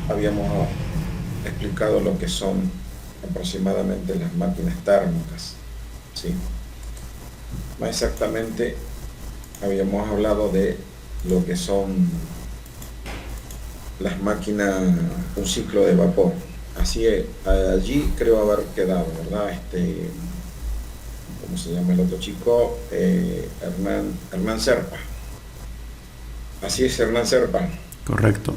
habíamos explicado lo que son aproximadamente las máquinas térmicas, ¿sí? Más exactamente, habíamos hablado de lo que son las máquinas, un ciclo de vapor. Así es, allí creo haber quedado, ¿verdad? ¿Cómo se llama el otro chico? Hernán Serpa. Así es, Hernán Serpa. Correcto.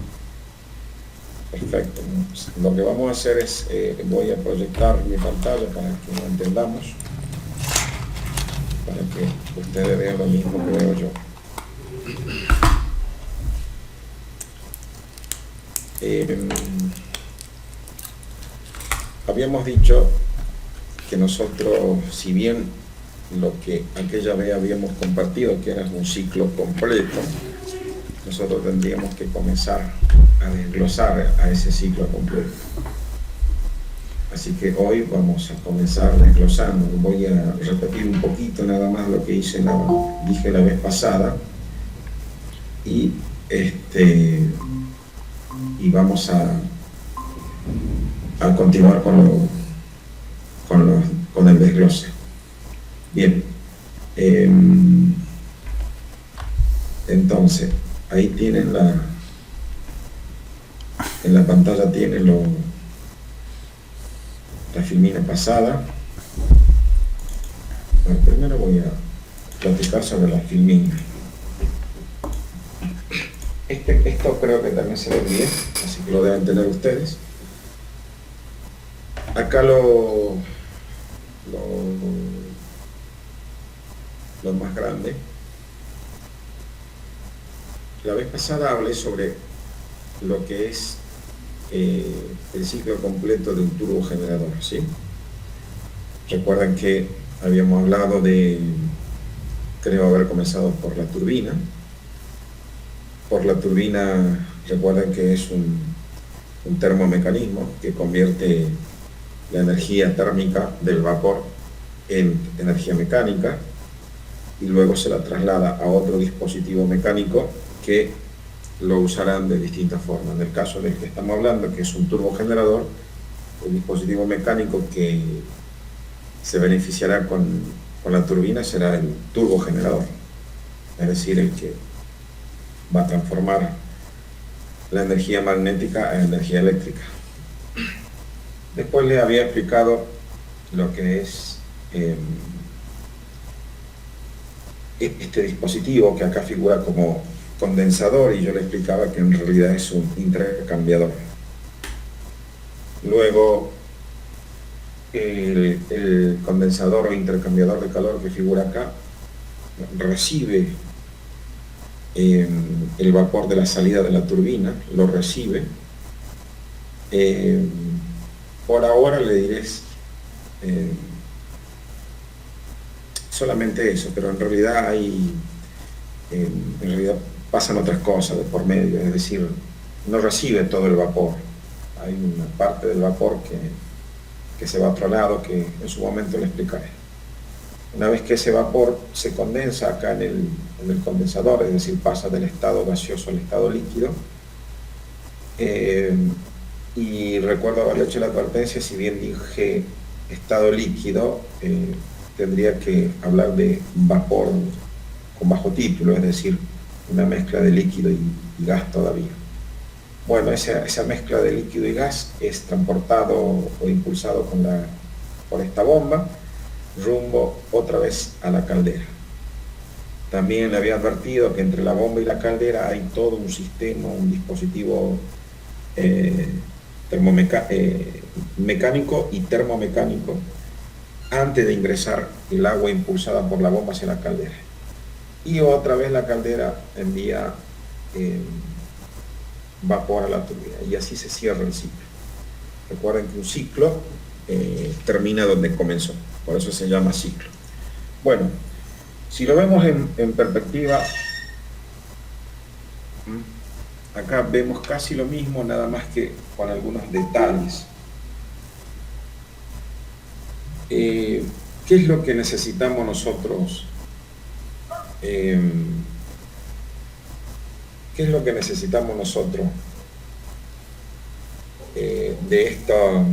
Perfecto. Lo que vamos a hacer es, voy a proyectar mi pantalla para que lo entendamos, para que ustedes vean lo mismo que veo yo. Habíamos dicho que nosotros, si bien lo que aquella vez habíamos compartido, que era un ciclo completo, nosotros tendríamos que comenzar a desglosar a ese ciclo completo. Así que hoy vamos a comenzar desglosando. Voy a repetir un poquito nada más lo que dije la vez pasada y vamos a continuar con el desglose. Bien, entonces ahí tienen en la pantalla tienen la filmina pasada. Bueno, primero voy a platicar sobre la filmina. Esto creo que también se ve bien, así que lo deben tener ustedes. Acá lo más grande. La vez pasada hablé sobre lo que es el ciclo completo de un turbogenerador, ¿sí? Recuerdan que habíamos hablado creo haber comenzado por la turbina. Por la turbina, recuerden que es un termomecanismo que convierte la energía térmica del vapor en energía mecánica y luego se la traslada a otro dispositivo mecánico que lo usarán de distintas formas. En el caso del que estamos hablando, que es un turbogenerador, el dispositivo mecánico que se beneficiará con la turbina será el turbogenerador, es decir, el que va a transformar la energía magnética en energía eléctrica. Después les había explicado lo que es este dispositivo que acá figura como condensador, y yo le explicaba que en realidad es un intercambiador. Luego el condensador o intercambiador de calor que figura acá recibe el vapor de la salida de la turbina, lo recibe. Por ahora le diré solamente eso, pero en realidad pasan otras cosas de por medio, es decir, no recibe todo el vapor. Hay una parte del vapor que se va a otro lado, que en su momento le explicaré. Una vez que ese vapor se condensa acá en el condensador, es decir, pasa del estado gaseoso al estado líquido, y recuerdo haberle hecho la advertencia, si bien dije estado líquido, tendría que hablar de vapor con bajo título, es decir, una mezcla de líquido y gas todavía. Bueno, esa mezcla de líquido y gas es transportado o impulsado por esta bomba rumbo otra vez a la caldera. También le había advertido que entre la bomba y la caldera hay todo un sistema, un dispositivo mecánico y termomecánico antes de ingresar el agua impulsada por la bomba hacia la caldera. Y otra vez la caldera envía vapor a la turbina, y así se cierra el ciclo. Recuerden que un ciclo termina donde comenzó, por eso se llama ciclo. Bueno, si lo vemos en perspectiva, acá vemos casi lo mismo, nada más que con algunos detalles. ¿Qué es lo que necesitamos nosotros? ¿Qué es lo que necesitamos nosotros de esto,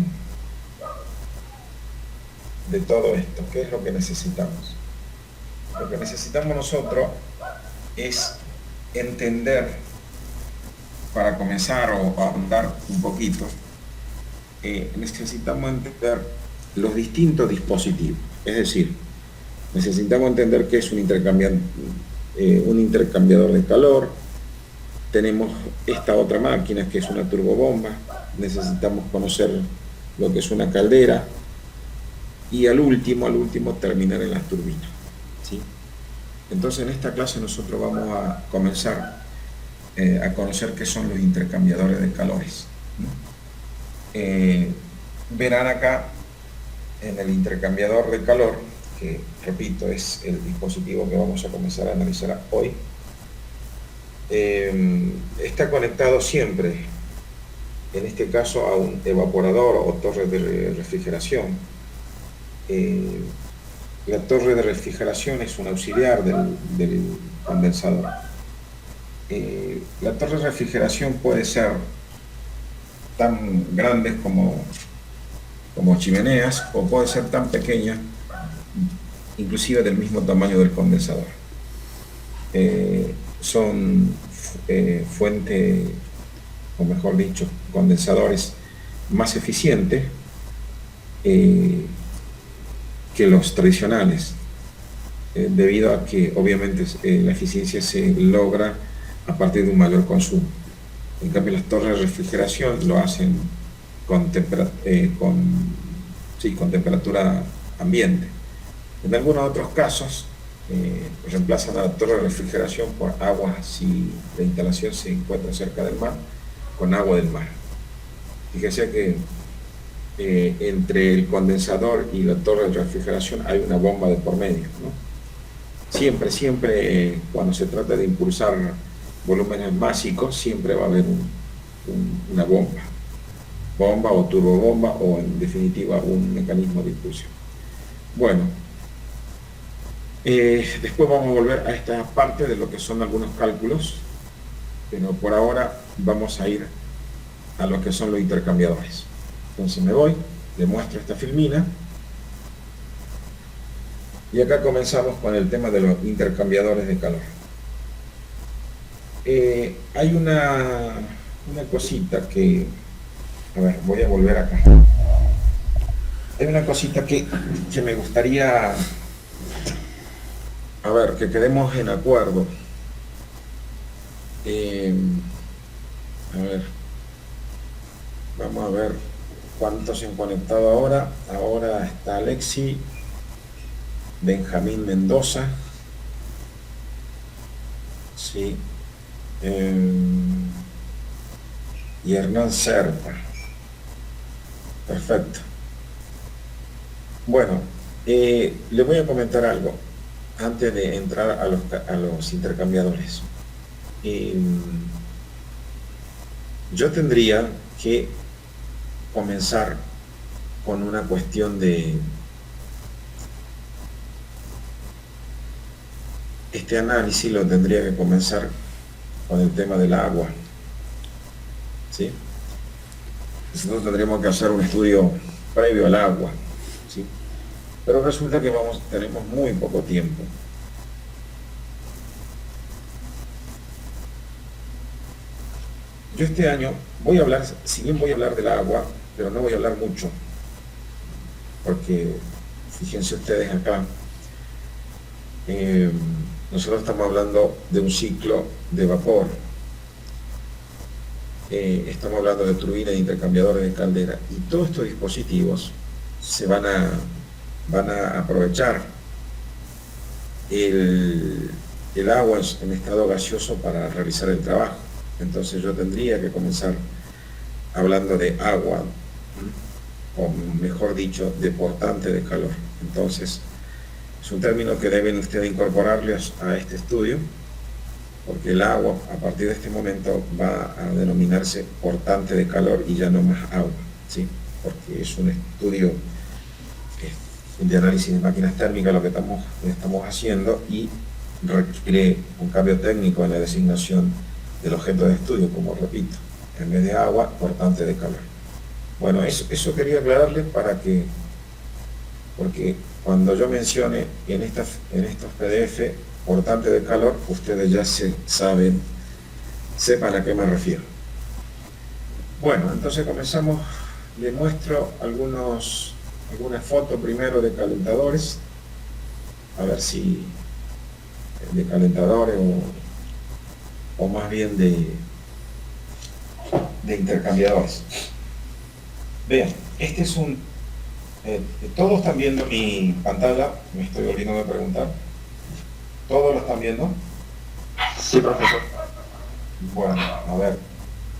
de todo esto, ¿qué es lo que necesitamos? Lo que necesitamos nosotros es entender, para comenzar o ahondar un poquito, necesitamos entender los distintos dispositivos. Es decir, necesitamos entender qué es un intercambiador de calor. Tenemos esta otra máquina que es una turbobomba. Necesitamos conocer lo que es una caldera. Y al último terminar en las turbinas, ¿sí? Entonces en esta clase nosotros vamos a comenzar a conocer qué son los intercambiadores de calores, ¿no? Verán acá en el intercambiador de calor, que repito es el dispositivo que vamos a comenzar a analizar hoy, está conectado siempre, en este caso a un evaporador o torre de refrigeración. La torre de refrigeración es un auxiliar del condensador. La torre de refrigeración puede ser tan grandes como chimeneas, o puede ser tan pequeña, inclusive del mismo tamaño del condensador. Son fuentes, o mejor dicho, condensadores más eficientes que los tradicionales, debido a que obviamente la eficiencia se logra a partir de un mayor consumo. En cambio, las torres de refrigeración lo hacen con temperatura ambiente. En algunos otros casos reemplazan a la torre de refrigeración por agua, si la instalación se encuentra cerca del mar, con agua del mar. Fíjese que entre el condensador y la torre de refrigeración hay una bomba de por medio, ¿no? Siempre cuando se trata de impulsar volúmenes básicos, siempre va a haber una bomba o turbobomba, o en definitiva un mecanismo de impulsión. Bueno, después vamos a volver a esta parte de lo que son algunos cálculos, pero por ahora vamos a ir a lo que son los intercambiadores. Entonces me voy, le muestro esta filmina, y acá comenzamos con el tema de los intercambiadores de calor. Hay una cosita que, a ver, voy a volver acá. Hay una cosita que me gustaría, a ver, que quedemos en acuerdo. A ver, vamos a ver cuántos se han conectado ahora. Ahora está Alexi, Benjamín Mendoza, sí, y Hernán Serpa. Perfecto. Bueno, le voy a comentar algo antes de entrar a los intercambiadores. Yo tendría que comenzar con una cuestión de este análisis. Lo tendría que comenzar con el tema del agua, ¿sí? Nosotros tendríamos que hacer un estudio previo al agua, ¿sí? Pero resulta que tenemos muy poco tiempo. Yo este año voy a hablar, si bien voy a hablar del agua, pero no voy a hablar mucho, porque fíjense ustedes acá, nosotros estamos hablando de un ciclo de vapor, estamos hablando de turbinas, de intercambiadores de caldera, y todos estos dispositivos se van a aprovechar el agua en estado gaseoso para realizar el trabajo. Entonces yo tendría que comenzar hablando de agua, o mejor dicho, de portante de calor. Entonces es un término que deben ustedes incorporarles a este estudio, porque el agua a partir de este momento va a denominarse portante de calor y ya no más agua, ¿sí? Porque es un estudio de análisis de máquinas térmicas lo que estamos haciendo, y requiere un cambio técnico en la designación del objeto de estudio, como repito, en vez de agua, portante de calor. Bueno, eso quería aclararles porque cuando yo mencione en estos PDF portante de calor, ustedes ya sepan a qué me refiero. Bueno, entonces comenzamos. Les muestro algunas fotos primero de calentadores, a ver si de calentadores o más bien de intercambiadores. Vean, este es un... todos están viendo mi pantalla, me estoy olvidando de preguntar. ¿Todos lo están viendo? Sí, profesor. Bueno, a ver,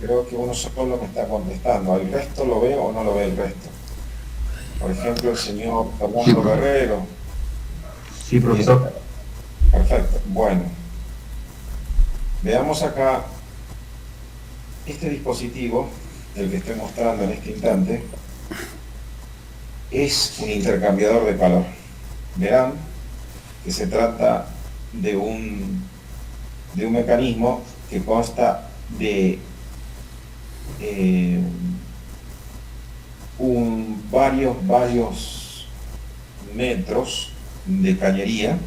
creo que uno solo me está contestando. ¿El resto lo ve o no lo ve el resto? Por ejemplo, el señor Fernando Guerrero. Sí, profesor. Perfecto. Bueno, veamos acá este dispositivo, el que estoy mostrando en este instante, es un intercambiador de calor. Verán que se trata de un mecanismo que consta de varios metros de cañería,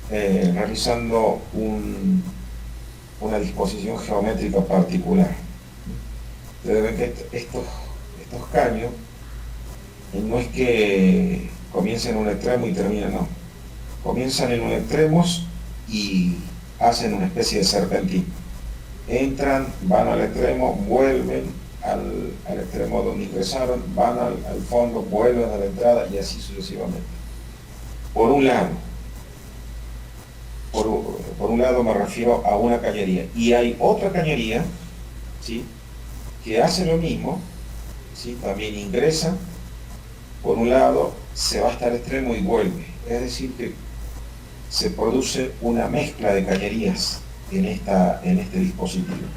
realizando una disposición geométrica particular. Ustedes ven que estos caños no es que comiencen en un extremo y terminen, no. Comienzan en un extremo y hacen una especie de serpentín. Entran, van al extremo, vuelven al extremo donde ingresaron, van al fondo, vuelven a la entrada y así sucesivamente. Por un lado me refiero a una cañería, y hay otra cañería, ¿sí?, que hace lo mismo, ¿sí?, también ingresa por un lado, se va hasta el extremo y vuelve. Es decir, que se produce una mezcla de cañerías en este dispositivo.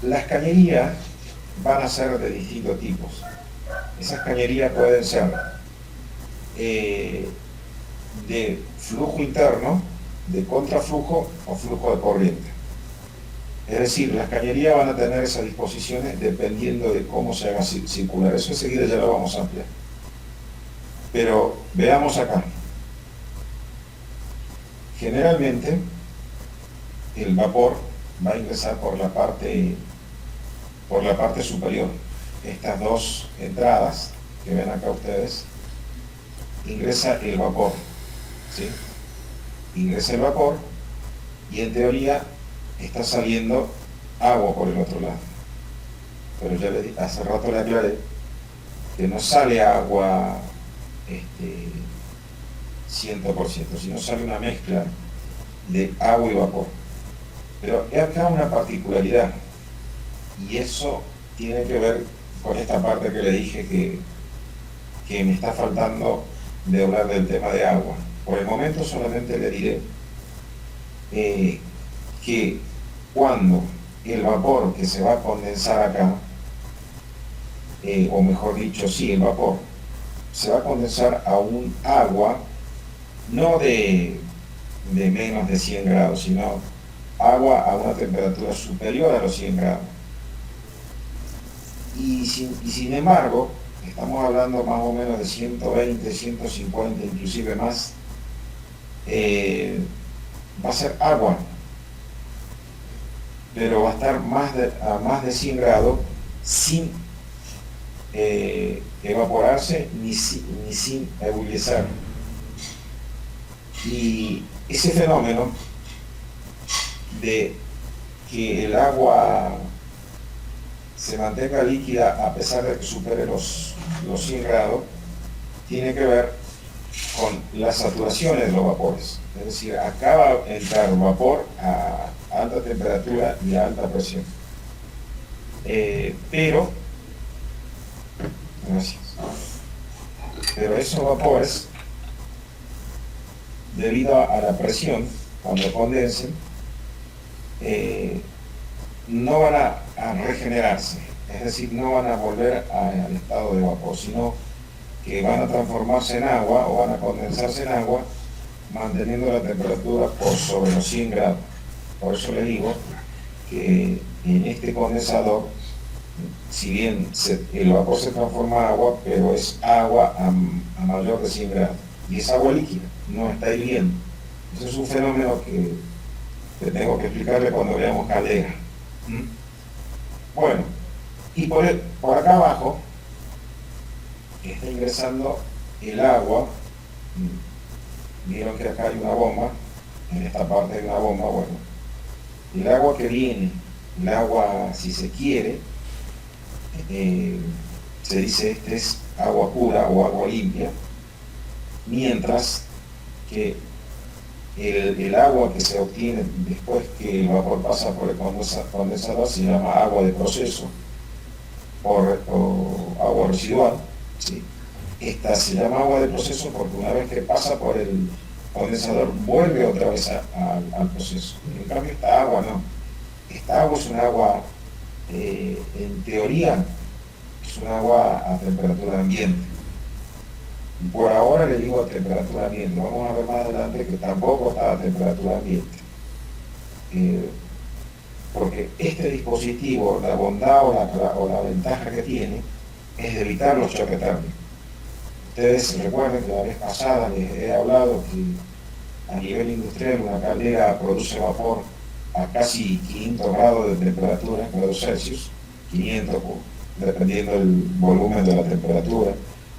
Las cañerías van a ser de distintos tipos. Esas cañerías pueden ser de flujo interno, de contraflujo o flujo de corriente. Es decir, las cañerías van a tener esas disposiciones dependiendo de cómo se haga circular. Eso enseguida ya lo vamos a ampliar. Pero veamos acá. Generalmente, el vapor va a ingresar por la parte superior. Estas dos entradas que ven acá ustedes, ingresa el vapor, ¿sí? Ingresa el vapor y en teoría está saliendo agua por el otro lado. Pero ya hace rato le aclaré que no sale agua 100%, sino sale una mezcla de agua y vapor. Pero hay acá una particularidad, y eso tiene que ver con esta parte que le dije que me está faltando de hablar del tema de agua. Por el momento solamente le diré que cuando el vapor que se va a condensar acá, o mejor dicho, sí, el vapor se va a condensar a un agua no de menos de 100 grados, sino agua a una temperatura superior a los 100 grados. Y sin embargo, estamos hablando más o menos de 120, 150, inclusive más, va a ser agua, pero va a estar a más de 100 grados sin evaporarse ni sin ebullicer. Y ese fenómeno de que el agua se mantenga líquida a pesar de que supere los 100 grados, tiene que ver con las saturaciones de los vapores. Es decir, acá va a entrar vapor a alta temperatura y a alta presión. Pero esos vapores, debido a la presión, cuando condensen, no van a regenerarse, es decir, no van a volver al estado de vapor, sino que van a transformarse en agua o van a condensarse en agua, manteniendo la temperatura por sobre los 100 grados. Por eso le digo que en este condensador, si bien el vapor se transforma en agua, pero es agua a mayor de 100 grados. Y es agua líquida, no está hirviendo. Eso es un fenómeno que tengo que explicarle cuando veamos caldera. Bueno, y por acá abajo está ingresando el agua. Vieron que acá hay una bomba, en esta parte hay una bomba. Bueno, el agua que viene, el agua, si se quiere, se dice este es agua pura o agua limpia, mientras que el agua que se obtiene después que el vapor pasa por el condensador se llama agua de proceso o agua residual, ¿sí? Esta se llama agua de proceso porque una vez que pasa por el condensador vuelve otra vez al proceso. En cambio esta agua no. Esta agua es un agua, en teoría, es un agua a temperatura ambiente. Por ahora le digo a temperatura ambiente. Vamos a ver más adelante que tampoco está a temperatura ambiente. Porque este dispositivo, la bondad o la ventaja que tiene es de evitar los choques térmicos. Ustedes recuerden que la vez pasada les he hablado que a nivel industrial una caldera produce vapor a casi 500 grados de temperatura, grados Celsius, 500 dependiendo del volumen de la temperatura,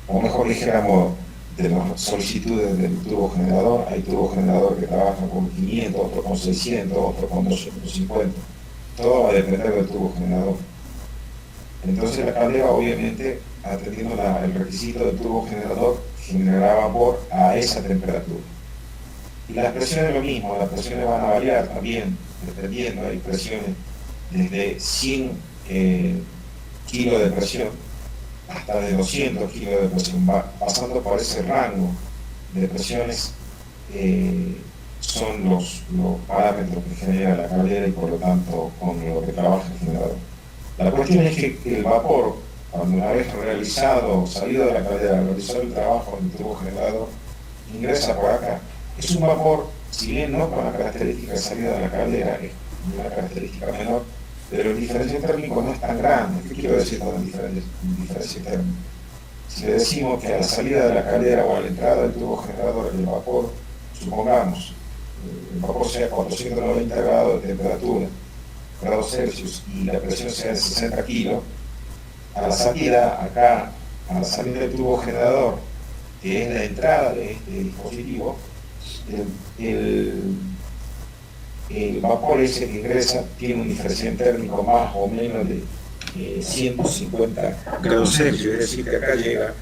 o mejor dijéramos de las solicitudes del turbo generador. Hay turbo generador que trabaja con 500, otro con 600, otro con 250, todo va a depender del turbo generador. Entonces la caldera, obviamente, atendiendo el requisito del turbo generador, generará vapor a esa temperatura. Y las presiones lo mismo, las presiones van a variar también, dependiendo. Hay presiones desde 100 kilos de presión hasta de 200 kilos de presión, pasando por ese rango de presiones. Son los parámetros que genera la caldera y por lo tanto con lo que trabaja el generador. La cuestión es que el vapor, cuando una vez realizado, salido de la caldera, realizado el trabajo del turbo generador, ingresa por acá. Es un vapor, si bien no con la característica de salida de la caldera, es una característica menor, pero el diferencial térmico no es tan grande. ¿Qué quiero decir con el diferencial térmico? Si le decimos que a la salida de la caldera o a la entrada del turbo generador el vapor, supongamos, el vapor sea 490 grados de temperatura, grados Celsius, y la presión sea de 60 kilos, a la salida acá, a la salida del turbo generador, que es la entrada de este dispositivo, el vapor ese que ingresa tiene un diferencial térmico más o menos de 150 grados Celsius, es decir, que acá llega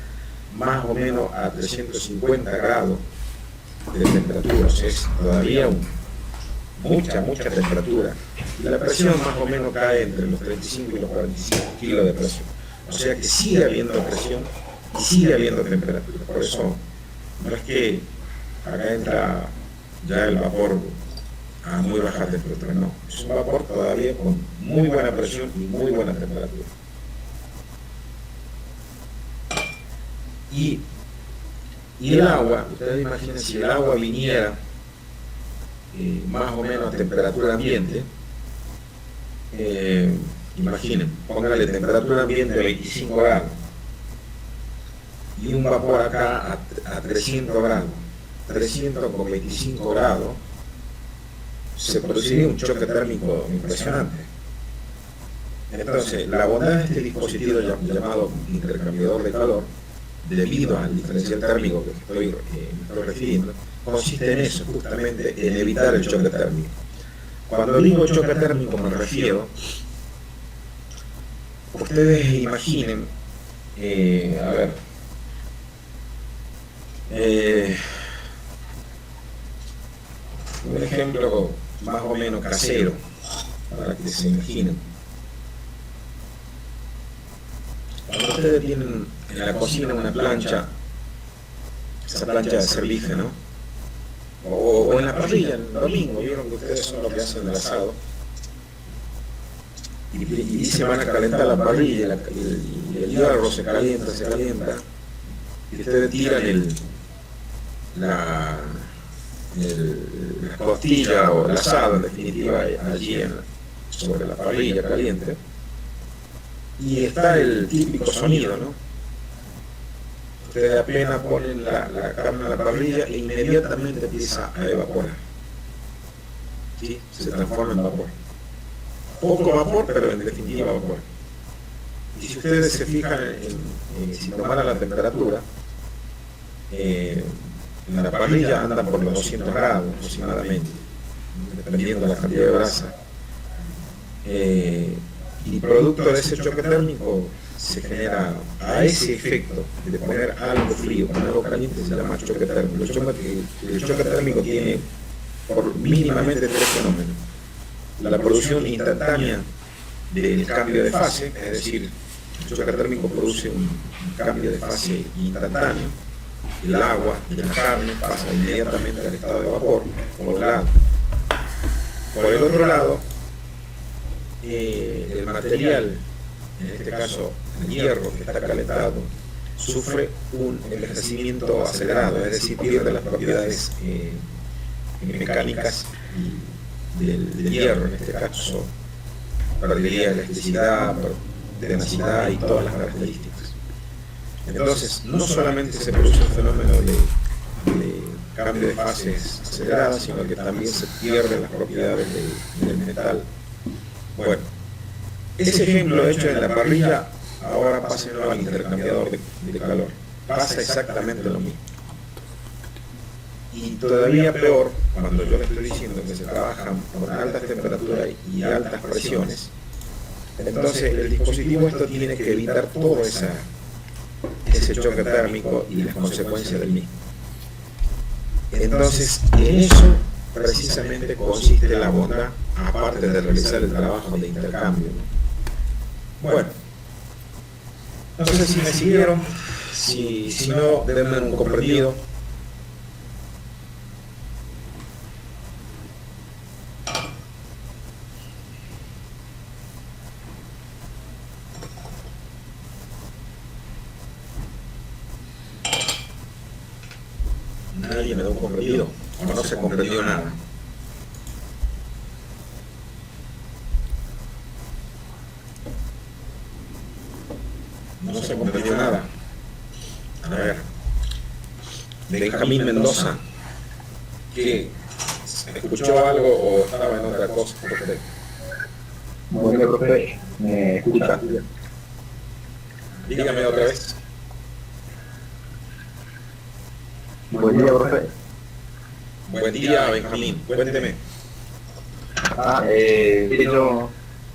más o menos a 350 grados de temperatura. O sea, es todavía mucha temperatura. Y la presión más o menos cae entre los 35 y los 45 kilos de presión. O sea que sigue habiendo presión y sigue habiendo temperatura. Por eso no es que acá entra ya el vapor a muy baja temperatura, no. Es un vapor todavía con muy buena presión y muy buena temperatura. Y el agua, ustedes imaginen si el agua viniera más o menos a temperatura ambiente, imaginen, póngale temperatura ambiente de 25 grados y un vapor acá a 300 grados, 300 con 25 grados, se produciría un choque térmico impresionante. Entonces, la bondad de este dispositivo llamado intercambiador de calor, debido al diferencial térmico que me estoy refiriendo, consiste en eso, justamente en evitar el choque térmico. Cuando digo choque térmico me refiero, ustedes imaginen, a ver, un ejemplo más o menos casero, para que se imaginen. Cuando ustedes tienen en la cocina una plancha, esa plancha de servicio, ¿no? O en la parrilla, el domingo, vieron que ustedes son los que hacen el asado, y se van a calentar la parrilla, y el hierro se calienta, y ustedes tiran la costilla o el asado, en definitiva, allí sobre la parrilla caliente. Y está el típico sonido, ¿no? Ustedes apenas ponen la carne en la parrilla e inmediatamente empieza a evaporar. ¿Sí? Se transforma en vapor. Poco vapor, pero en definitiva vapor. Y si ustedes se fijan si tomaran la temperatura, en la parrilla andan por los 200 grados aproximadamente, dependiendo de la cantidad de grasa. Y producto de ese choque térmico se genera a ese efecto de poner algo frío con algo caliente, se llama choque térmico. El choque térmico tiene por mínimamente tres fenómenos: la producción instantánea del cambio de fase, es decir, el choque térmico produce un cambio de fase instantáneo. El agua de la carne pasa inmediatamente al estado de vapor, por un lado. Por el otro lado, el material, en este caso el hierro que está calentado, sufre un envejecimiento acelerado, es decir, pierde las propiedades mecánicas del hierro, en este caso perdería electricidad, tenacidad y todas las características. Entonces, no solamente se produce un fenómeno de cambio de fases acelerada, sino que también se pierden las propiedades del metal. Bueno, ese ejemplo hecho en la parrilla, ahora pásenlo al intercambiador de calor. Pasa exactamente lo mismo. Y todavía peor, cuando yo le estoy diciendo que se trabaja con altas temperaturas y altas presiones, entonces el dispositivo esto tiene que evitar todo ese choque térmico y las consecuencias del mismo. Entonces, en eso precisamente consiste la bondad, aparte de realizar el trabajo de intercambio. Bueno, no sé si me siguieron, si no, denme un comprendido. Nadie me da un comprendido, o no se comprendió nada. No se comprendió nada. A ver, Benjamín Mendoza, ¿qué? ¿Escuchó algo o estaba en otra cosa? Muy bien, profe. ¿Me escucha? Dígame otra vez. Buen día, profe. Buen día, Benjamín. Cuénteme. Yo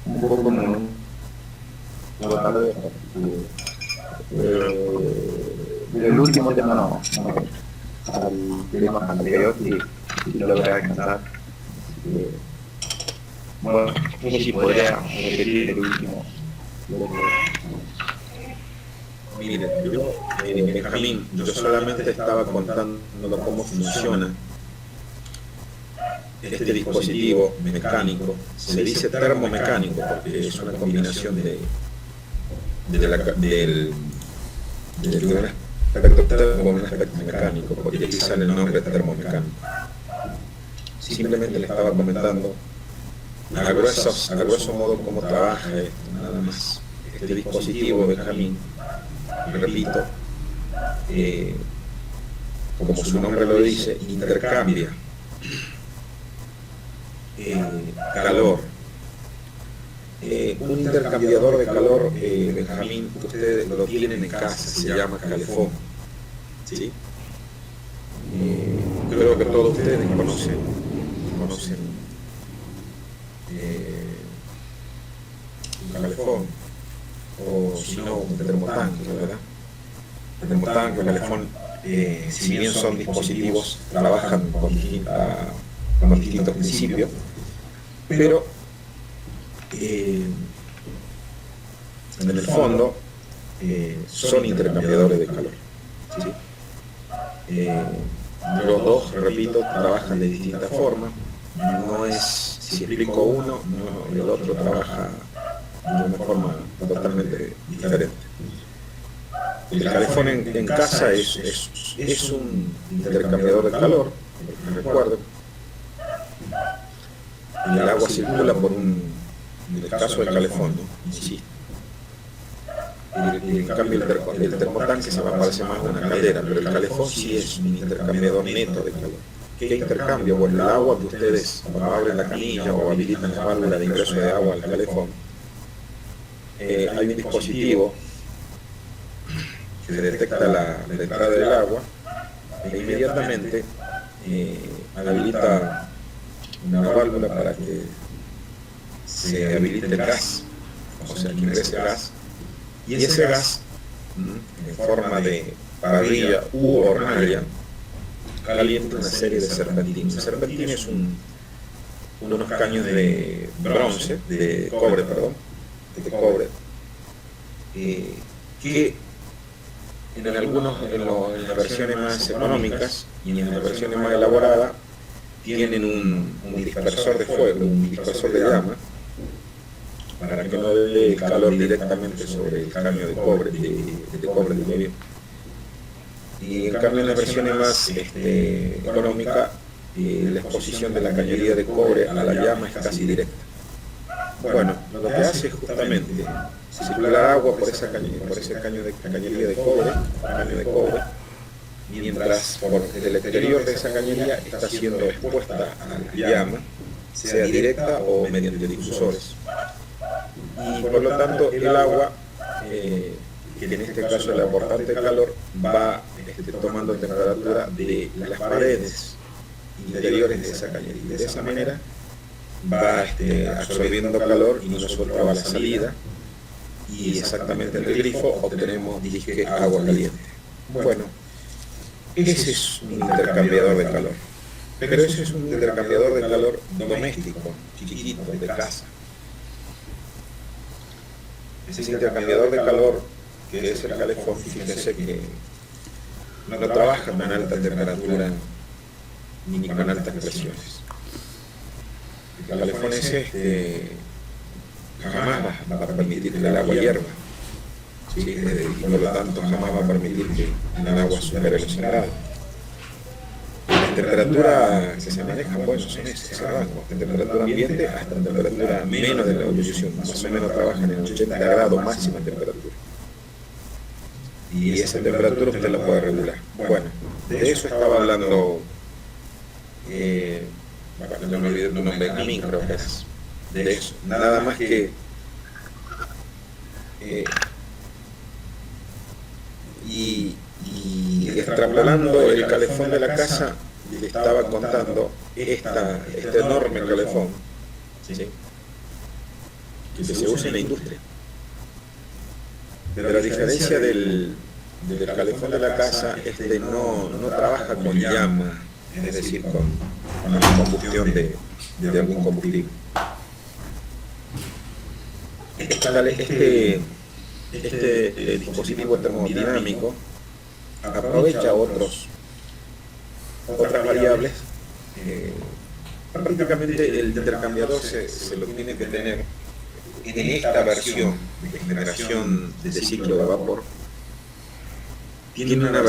un poco como el último tema no, al tema anterior y lo voy a alcanzar. Bueno, no sé si podría repetir el último. Mire, Benjamín, yo solamente estaba contando cómo funciona este dispositivo mecánico. Se dice termomecánico porque es una combinación del aspecto termo con un aspecto mecánico, porque aquí sale el nombre termomecánico. Simplemente le estaba comentando a grueso modo cómo trabaja esto, nada más. Este dispositivo, Benjamín, repito, como su nombre lo dice, intercambia calor. Un intercambiador de calor, Benjamín, que ustedes lo tienen en casa, se llama calefón. ¿Sí? Creo que todos ustedes conocen un calefón, o si no, un termotanque, ¿verdad? El termotanque, el calefón, si bien son dispositivos, trabajan con distintos principios, pero en el fondo son intercambiadores de calor. ¿Sí? Los dos, repito, trabajan de distintas formas. No es, si explico uno, el otro trabaja de una forma totalmente diferente. El calefón en casa es un intercambiador de calor recuerdo, el agua circula por en el caso del calefón, ¿no? Insisto. En cambio el termotanque se me parece más a una caldera, pero el calefón sí es un intercambiador neto de calor. ¿Qué intercambio? Bueno, el agua que ustedes, cuando abren la canilla o habilitan la válvula de ingreso de agua al calefón, hay un dispositivo que detecta la entrada del agua e inmediatamente habilita una válvula para que se habilite el gas, o sea, que ingrese gas, y ese gas, en forma de parrilla u hornalla, calienta una serie de serpentinas. El serpentín es unos caños de bronce, de cobre, que en las versiones más económicas y en las versiones más elaboradas tienen un dispersor de fuego, un dispersor de llama, para que no dé el calor directamente sobre el caño de cobre, de medio. Y en cambio en las versiones más económicas, la exposición de la cañería de cobre a la llama es casi directa. Bueno, lo que hace es justamente circular agua por ese caño de cañería de cobre, mientras por el exterior de esa cañería está siendo expuesta a la llama, sea directa o mediante difusores. Y por lo tanto el agua, que en este caso el aportante de calor, va tomando temperatura de las paredes interiores de esa cañería. De esa manera va absorbiendo calor y no suelta a la salida, y exactamente en el grifo obtenemos disque agua caliente. Bueno, ese es un intercambiador de calor, pero ese es un intercambiador de calor doméstico, chiquitito, de casa. Ese intercambiador de calor, que es el calefón, fíjense que no trabaja con alta temperatura ni con altas presiones. El calefón jamás va a permitir que el agua hierva, ¿sí? Y por lo tanto jamás va a permitir que el agua supere los 100 grados. La temperatura que se maneja, pues, son ese rango, de temperatura ambiente hasta temperatura menos de la ebullición, más o menos trabajan en 80 grados máxima temperatura. Y esa temperatura usted la puede regular. Bueno, de eso estaba hablando, no me olvidé tu nombre, Benjamín, creo que es, de eso. Nada más que y extrapolando el calefón de la casa, le estaba contando este enorme calefón, ¿sí?, que se usa en la industria. Pero a diferencia del calefón de la casa, no trabaja con llama, es decir, con la combustión de algún combustible. Este dispositivo termodinámico aprovecha otras variables. Prácticamente el intercambiador se lo tiene que tener en esta versión de generación de ciclo de vapor. Tiene una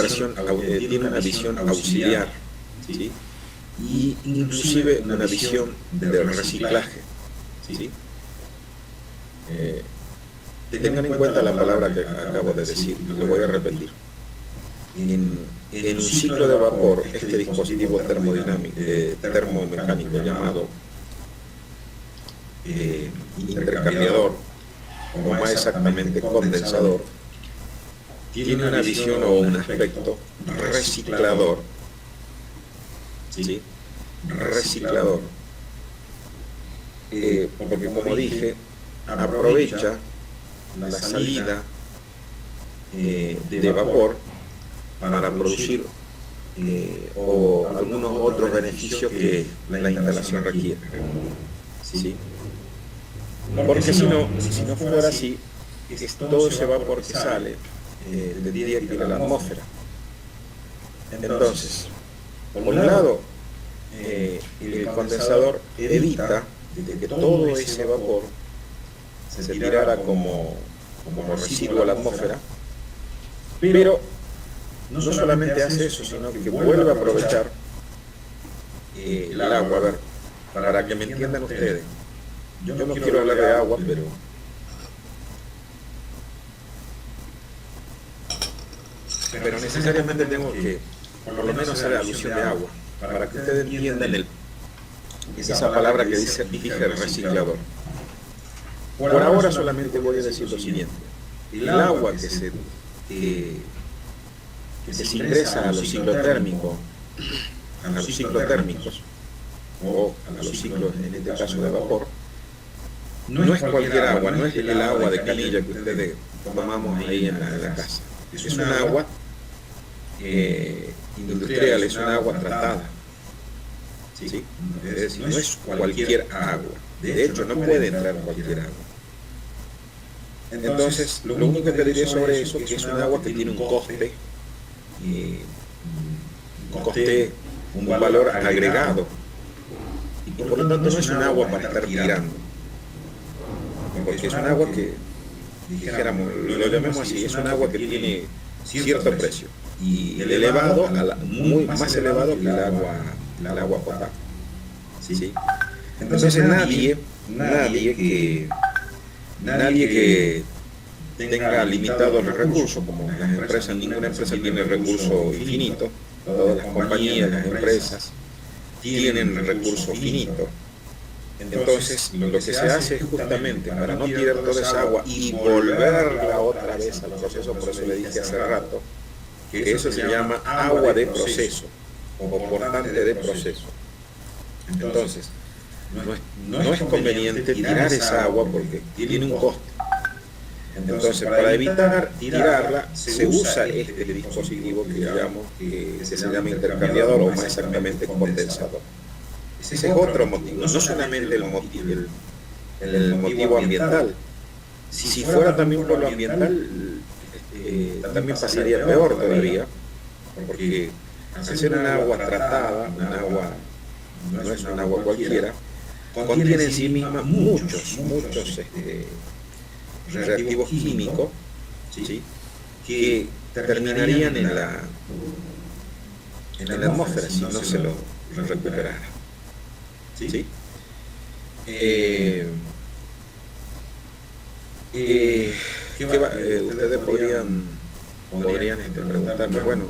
visión auxiliar, ¿sí?, y inclusive una visión de reciclaje, ¿sí? Tengan en cuenta la palabra que acabo de decir, lo voy a repetir. En un ciclo de vapor, este dispositivo termomecánico llamado intercambiador, o más exactamente condensador, tiene una visión o un aspecto reciclador, ¿sí? Reciclador, porque como dije, aprovecha la salida de vapor para producir o algunos otros beneficios que la instalación requiere, ¿sí? Porque si no fuera así, todo ese vapor que sale tendría que ir a la atmósfera. Entonces, por un lado, el condensador evita de que todo ese vapor se tirara como residuo a la atmósfera, pero no solamente hace eso, sino que vuelve a aprovechar el agua, a ver, para que me entiendan ustedes. Yo no quiero hablar de agua, pero necesariamente tengo que, por lo menos, hacer alusión de agua, para que ustedes entiendan esa palabra que dije reciclador. Por ahora solamente voy a decir lo siguiente: el agua que se ingresa a los ciclotérmicos, o a los ciclos, en este caso de vapor, no es cualquier agua, no es el agua de canilla que ustedes tomamos ahí en la casa. Es un agua industrial, es un agua tratada. ¿Sí? Es decir, no es cualquier agua. De hecho, no puede entrar cualquier agua. Entonces, lo único que diré sobre eso es que es un agua que tiene un coste, un valor agregado. Y por lo tanto no es un agua para estar tirando. Porque es un agua que, dijéramos, lo llamemos así, es un agua que tiene cierto precio. Y elevado, más elevado que el agua potable. ¿Sí? Entonces nadie que tenga limitados los recursos, como las empresas, ninguna empresa tiene recurso infinito, todas las compañías, las empresas tienen recurso finito. Entonces lo que se hace es justamente para no tirar toda esa agua y volverla otra vez al proceso. Por eso le dije hace rato que eso se llama agua de proceso o portante de proceso. Entonces no es conveniente tirar esa agua porque tiene un coste. Entonces, para evitar tirarla, se usa este dispositivo que se llama intercambiador, o más exactamente condensador. Ese es otro motivo, no solamente el motivo ambiental. Si fuera también por lo ambiental, también pasaría peor todavía, porque al ser un agua tratada, no es un agua cualquiera, contiene en sí misma muchos reactivos químicos, ¿sí?, que terminarían en la atmósfera si no se lo recuperara. ¿Sí? Ustedes podrían preguntarme, bueno,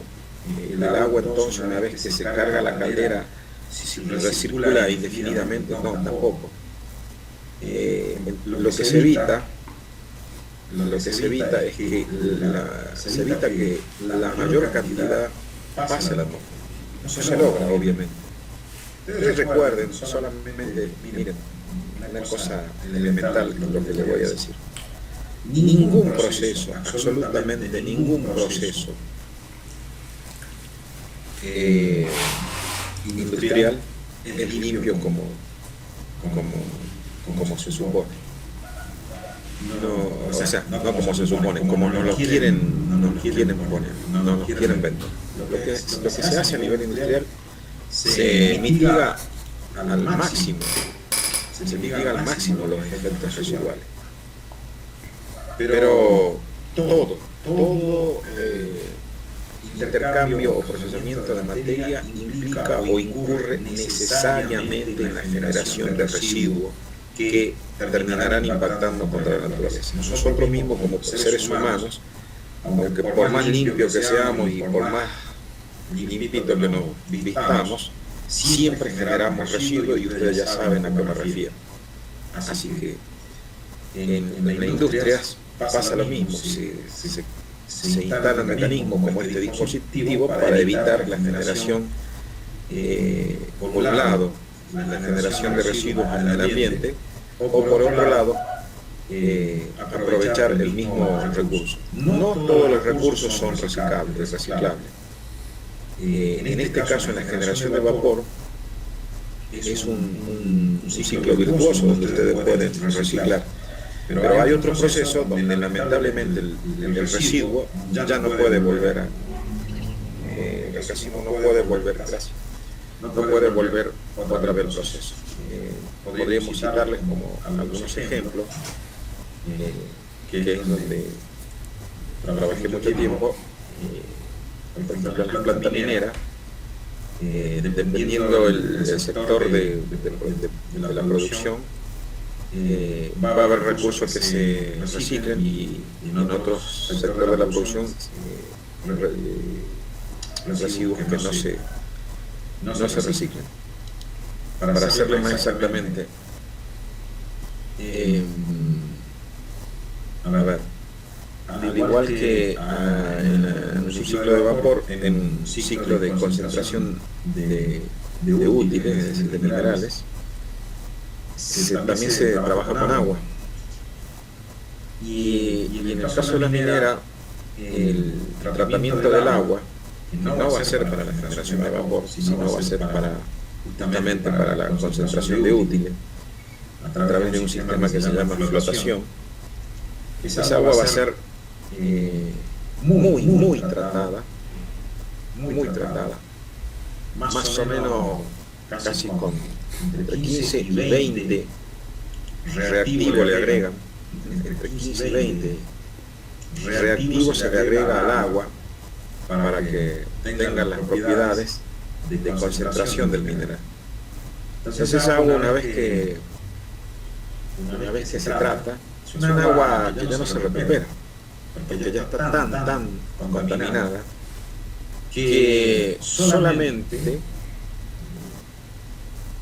el agua entonces, una vez que se carga la caldera, si recircula indefinidamente. No, tampoco. Lo que se evita es que se evita que la mayor cantidad pase a la atmósfera. No se logra, obviamente. Ustedes recuerden, solamente, miren, una cosa elemental que es lo que les voy a decir. Ningún proceso, absolutamente ningún proceso industrial es limpio como se supone. No como se supone, como nos lo quieren poner, no nos quieren vender. Lo que se hace a nivel industrial se mitiga al máximo los efectos residuales. Pero todo intercambio o procesamiento de materia implica o incurre necesariamente en la generación de residuos que terminarán impactando contra la naturaleza. Nosotros mismos, como seres humanos, aunque por más limpio que seamos y por más limpito que nos vistamos, siempre generamos residuos, y ustedes ya saben a qué me refiero. Así que en las industrias pasa lo mismo. Se instalan mecanismos como este dispositivo para evitar la generación, por un lado, la generación de residuos en el ambiente, o por otro lado, aprovechar el mismo recurso. No todos los recursos son reciclables. En este caso, en la generación de vapor, es un ciclo virtuoso donde ustedes pueden reciclar. Pero hay otros procesos donde lamentablemente el residuo ya no puede volver no puede volver otra vez al proceso. Podríamos citarles como algunos ejemplos, que es donde trabajé mucho tiempo, por ejemplo en la planta minera, dependiendo el sector de la producción, va a haber recursos que se reciclen y en otros sectores de la producción residuos que no se reciclan. Para hacerlo más exactamente, a ver, al igual que en un ciclo de vapor, en un ciclo de concentración de útiles, es decir, de minerales, también se trabaja con agua. Y en el caso de la minera, el tratamiento del agua no va a ser para la generación de vapor, sino va a ser justamente para la concentración de útiles, a través de un sistema que se llama flotación. Esa agua va a ser muy tratada, más o menos casi con entre 15 y 20 reactivos le agregan, entre 15 y 20 reactivos se le agrega al agua para que tengan las propiedades de concentración del mineral. Entonces esa agua, una vez que se trata, es un agua que ya no se recupera, porque ya está tan contaminada que solamente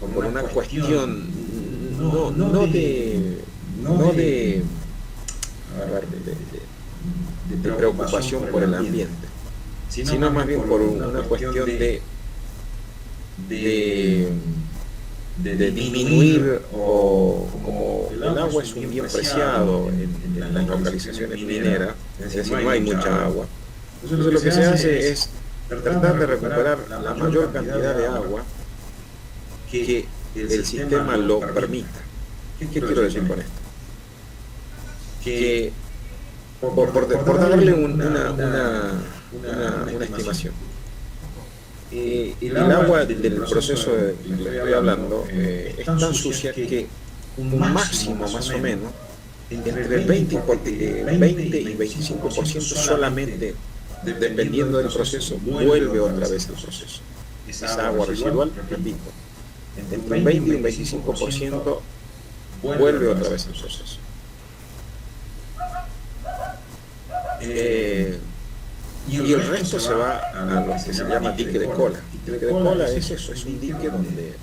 por una cuestión no de preocupación por el ambiente, sino más bien por una cuestión de disminuir, o como el agua es un bien preciado en las localizaciones mineras, es decir, no hay mucha agua. Entonces lo que se hace es tratar de recuperar la mayor cantidad de agua que el sistema lo permita. ¿Qué quiero decir con esto? Que por darle una estimación, el agua del proceso del que estoy hablando es tan sucia que un máximo más o menos entre el 20 y 25% solamente, dependiendo del proceso, vuelve otra vez al proceso. Esa agua residual, repito, entre un 20 y un 25% vuelve otra vez al proceso. Y el resto se va a lo que se llama dique de cola. Dique de cola es eso, es un dique donde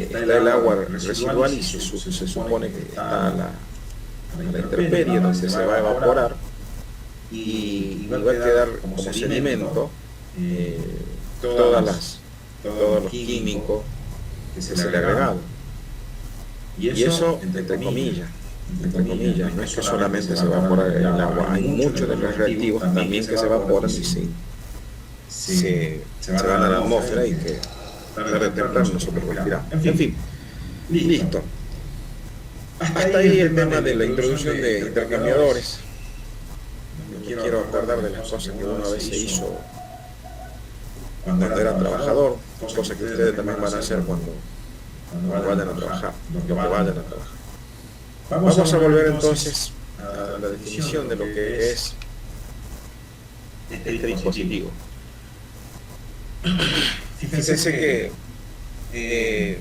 está el agua residual y se supone que está a la intemperie, donde se va a evaporar y va a quedar como sedimento todos los químicos que se le agregaron. Y eso, entre comillas, no es que solamente se evapora el agua, hay muchos de los reactivos también que se evaporan y se van a la atmósfera y que tarde o temprano nosotros respiramos. En fin, listo. Hasta ahí el tema de la introducción de intercambiadores. Me quiero acordar de las cosas que uno a veces hizo cuando era trabajador, cosas que ustedes también van a hacer cuando vayan a trabajar, lo que vayan a trabajar. Vamos a volver entonces a la definición de lo que es este dispositivo. Fíjense que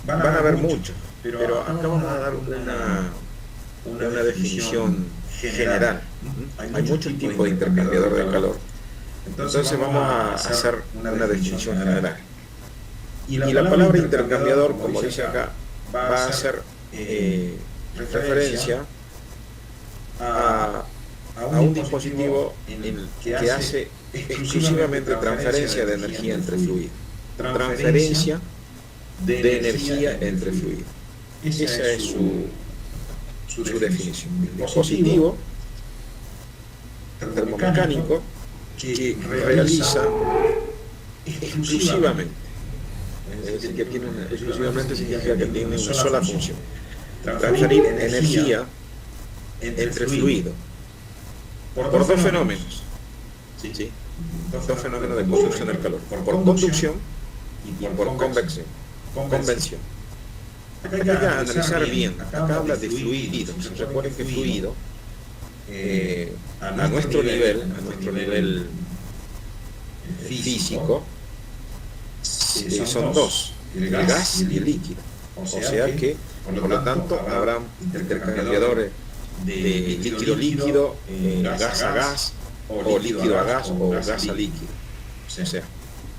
van a haber muchos, pero acá vamos a dar una definición general. Hay muchos tipos de intercambiador de calor. Entonces vamos a hacer una definición general. Y la palabra intercambiador, como dice acá, va a hacer referencia a un dispositivo que hace exclusivamente transferencia de energía entre fluidos. Transferencia de energía entre fluidos. Esa es su definición. Dispositivo termomecánico que realiza exclusivamente. Es decir, que tiene exclusivamente significa que tiene una sola función: transferir energía entre fluidos por dos fenómenos, ¿sí? Dos fenómenos de conducción del calor, por conducción y por convección. Acá hay que analizar bien, acá habla de fluidos. Recuerden que fluido a nuestro nivel físico, son dos, el gas y el líquido. O sea que, por lo tanto, habrá intercambiadores de líquido-líquido, gas a gas, o líquido a gas, o gas a líquido. O sea,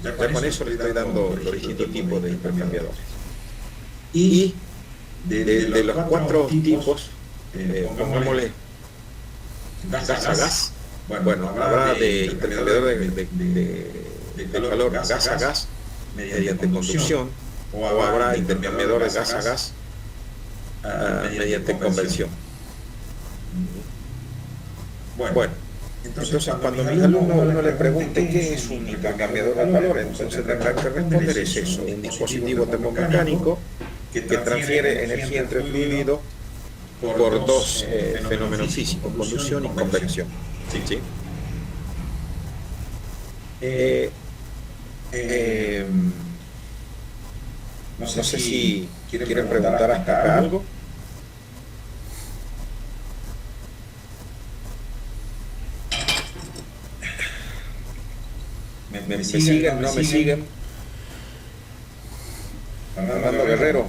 ya con eso le estoy dando los distintos tipos de intercambiadores. Y de los cuatro tipos, pongámosle gas a gas, bueno, habrá de intercambiadores de calor gas a gas mediante conducción, o habrá intercambiadores gas a gas mediante convección. Bueno, entonces cuando a mis alumnos uno le pregunte qué es un intercambiador de calor, entonces tendrá que responder es eso, un dispositivo termomecánico que transfiere energía entre fluidos por dos fenómenos físicos, conducción y convección. ¿Sí? No sé si quieren preguntar hasta acá algo. ¿Me siguen? ¿No me siguen? Fernando Guerrero,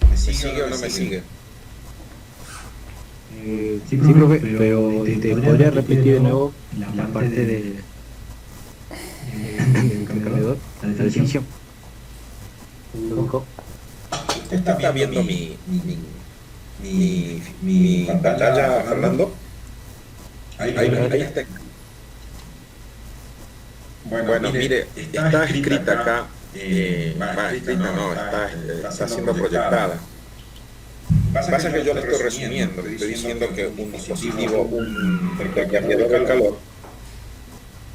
¿me sigue o no me sigue? Sí, profe, pero te podría repetir de nuevo la parte del intercambiador, la definición. ¿Usted está viendo mi pantalla, Fernando? Ahí está. Bueno, mire, está escrita acá, está siendo proyectada. Pasa que yo le estoy resumiendo, le estoy diciendo que un dispositivo, un intercambiador de calor,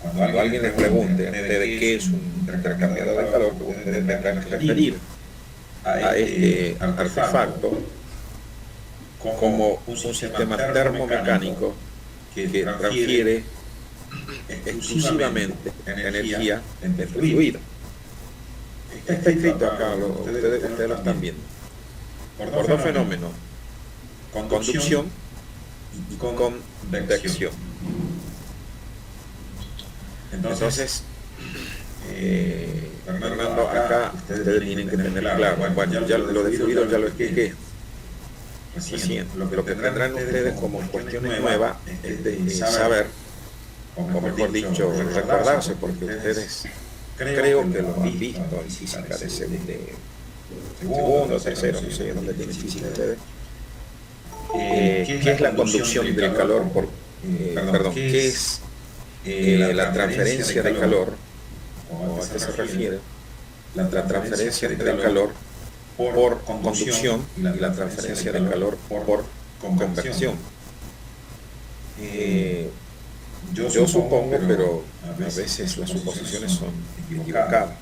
cuando alguien les pregunte a ustedes qué es un intercambiador de calor, ustedes tendrán que referir a este artefacto como un sistema termomecánico que transfiere exclusivamente energía entre fluidos. Está escrito acá, ustedes lo están viendo, por dos fenómenos, conducción y convección. Entonces, Fernando, acá ustedes tienen que tener claro, bueno, ya lo de fluidos ya lo expliqué. Recién, lo que tendrán ustedes como cuestiones nuevas es saber, o mejor dicho, recordarse, porque ustedes creo que lo han visto en física de segundo, tercero, no sé dónde tienen física ustedes, qué es la conducción del calor, qué es la transferencia de calor, o a qué se refiere la transferencia del calor por conducción y la transferencia de calor por convección. Yo supongo, pero a veces las suposiciones son equivocadas.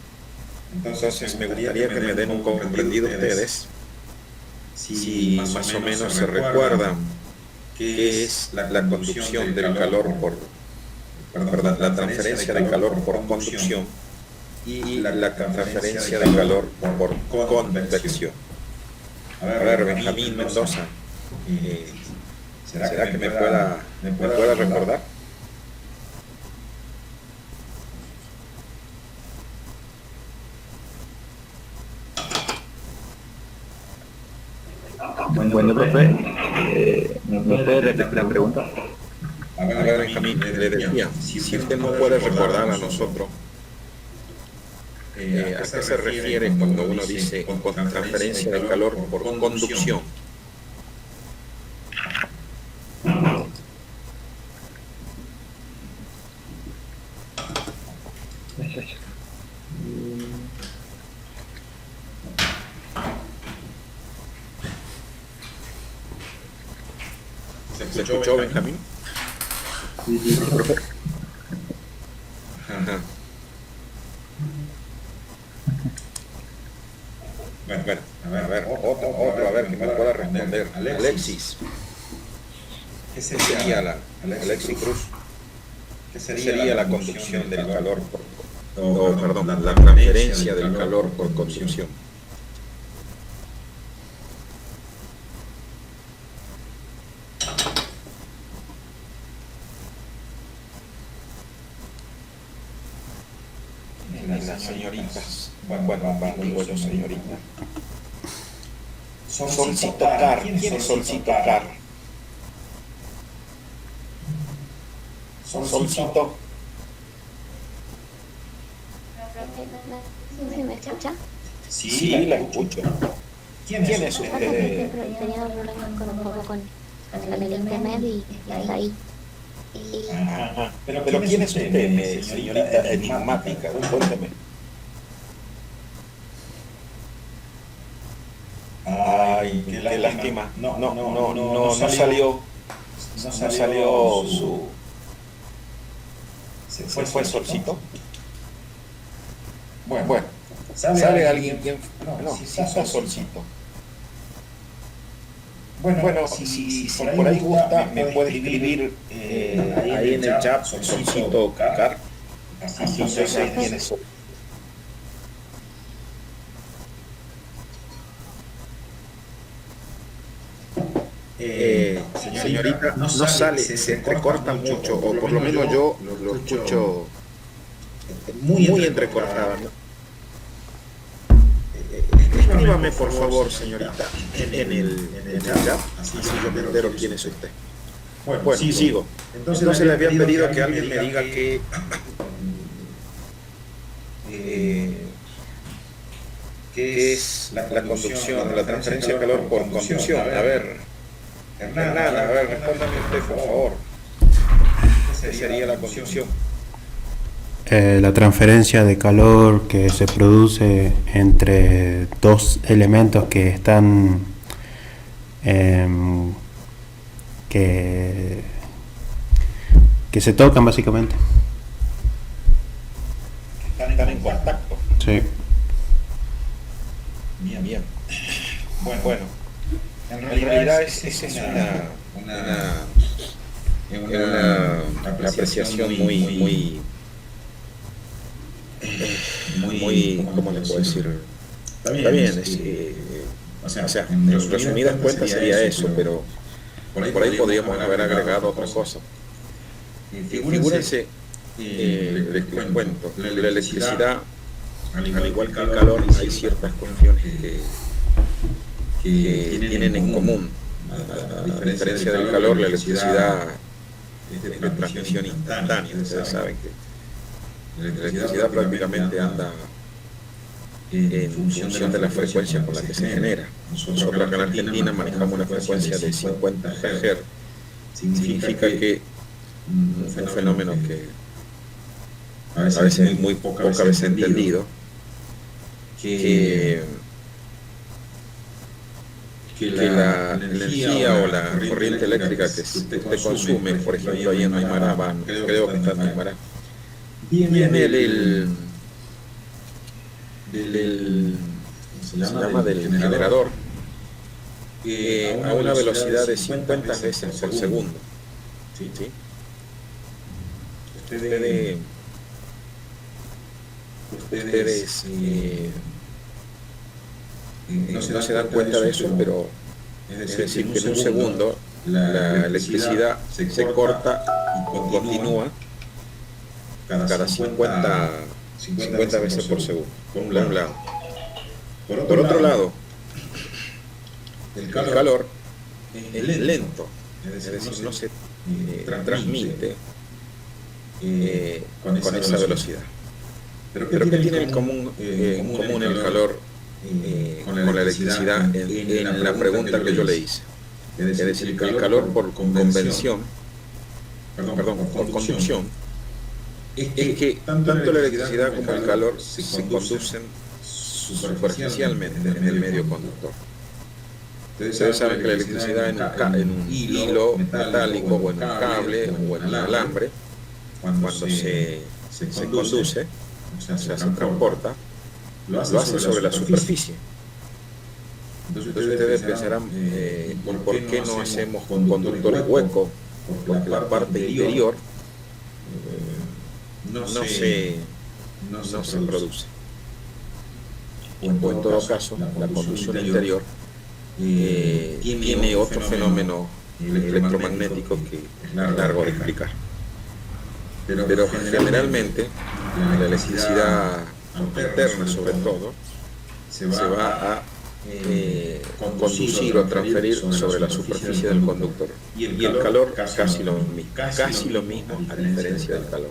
Entonces me gustaría que me den un comprendido ustedes, si más o menos se recuerdan qué es la conducción del calor la transferencia de calor por conducción y la transferencia de calor por convección. A ver, Benjamín Mendoza, ¿será que me pueda recordar? Bueno, profe, ¿me puede repetir la pregunta? A ver, Benjamín, le decía, si usted no puede recordar a nosotros, ¿a qué se refiere cuando uno dice con transferencia de calor por conducción? ¿Se escuchó, Benjamín? Sí, profe. Ajá. Bueno, a ver, otro, a ver, que me pueda responder. Alexis. ¿Qué sería Alexis Cruz? ¿Qué sería la conducción del calor la transferencia del calor por conducción? señoritas. Bueno, señorita. Solcito Car. ¿Quién es Solcito Car? Solcito. ¿Sí me escucha? Sí, la escucho. ¿Quién es usted? Tenía un problema con un poco con el internet y ahí. Ajá. Pero ¿quién es usted, señorita enigmática? Cuénteme. Ay, qué lástima. No salió su... ¿Se fue Solcito? Bueno, ¿sabe alguien quién? No, sí está Solcito. Bueno, si por ahí gusta, me puede escribir ahí en el chat Solcito Car. Así yo sé quién es. Señorita, no sale, se entrecorta mucho, o por lo menos yo lo escucho muy entrecortado, ¿no? Escríbame por favor, señorita, en el chat, así yo me entero quién es usted. Bueno, sigo. Entonces le había pedido que alguien me diga qué es la conducción, la transferencia de calor por conducción. A ver, Hernán, a ver, respóndame usted, por favor. ¿Qué sería la conducción? La transferencia de calor que se produce entre dos elementos que están que se tocan básicamente. Están en contacto. Sí. Bien. Bueno. En realidad es una apreciación muy, ¿cómo le puedo decir? Está bien, o sea, en resumidas cuentas sería eso, pero por ahí podríamos haber agregado otra cosa. Figúrense, les cuento, la electricidad, al igual que el calor, hay ciertas cuestiones que tienen en común. A diferencia del calor, la electricidad es de transmisión instantánea. Ustedes saben que la electricidad prácticamente anda en función de la frecuencia con la que se genera. Nosotros acá en Argentina manejamos una frecuencia de 50 Hz. Significa que un fenómeno que a veces es muy pocas veces entendido, que la energía o la corriente eléctrica que usted consume, por ejemplo, ahí en Aymara, creo que está en Aymara, viene del generador a una velocidad de 50 veces por segundo. ¿Sí? Ustedes no se dan cuenta de eso, pero es decir, que en un segundo la electricidad se corta y continúa cada 50 veces por segundo, por un lado. Por otro lado, el calor es lento, es decir, no se transmite con esa velocidad. Pero ¿qué tiene en común el calor con la electricidad en la pregunta que yo le hice? Es decir, que el calor por conducción, es que tanto la electricidad como el calor se conducen superficialmente en el medio conductor. Ustedes saben que la electricidad en un hilo metálico o en un cable o en un alambre, cuando se conduce, o sea, se transporta, lo hace sobre la superficie. Entonces ustedes pensarán, ¿por qué no hacemos conductores huecos? Porque la parte interior no se produce. O en todo caso, la conducción interior tiene otro fenómeno electromagnético que es largo de explicar. Pero generalmente la electricidad alterna sobre todo, se va a conducir o transferir sobre la superficie del conductor. Y el calor casi lo mismo a diferencia del calor.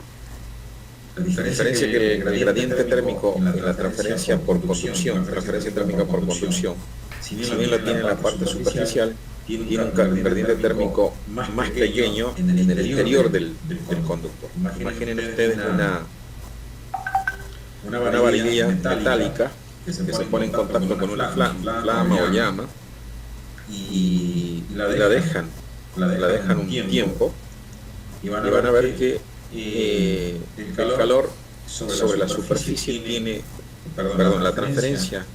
La diferencia es que el gradiente térmico en la transferencia por conducción, transferencia térmica por conducción, si bien lo tiene en la parte superficial, tiene un gradiente térmico más pequeño en el interior del conductor. Imaginen ustedes una varilla metálica que se pone en contacto con una flama o llama y la dejan un tiempo y van a ver que el calor sobre la superficie tiene, la transferencia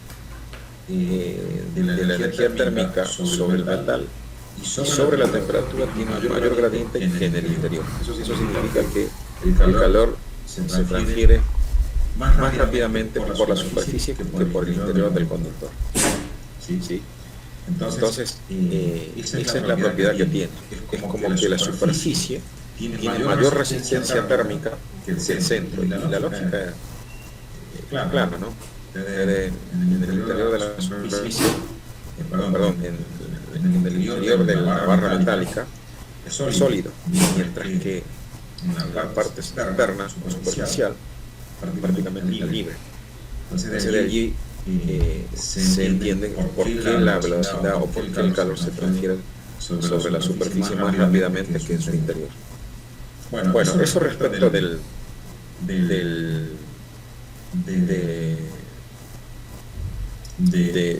de la energía térmica sobre el metal y sobre la temperatura tiene mayor gradiente que en el interior. Eso significa que el calor se transfiere más rápidamente por la superficie que por el interior del conductor. ¿Sí? Entonces, esa es la propiedad que tiene. Es como que la superficie tiene mayor resistencia térmica que el centro. Y la lógica es clara, ¿no? En el interior de la superficie, en el interior de la barra metálica, es sólido, mientras que en la parte externa o superficial prácticamente está libre. Entonces de allí se entiende por qué la velocidad o por qué el calor se transfiere sobre la superficie más rápidamente que en su interior. Bueno, eso respecto de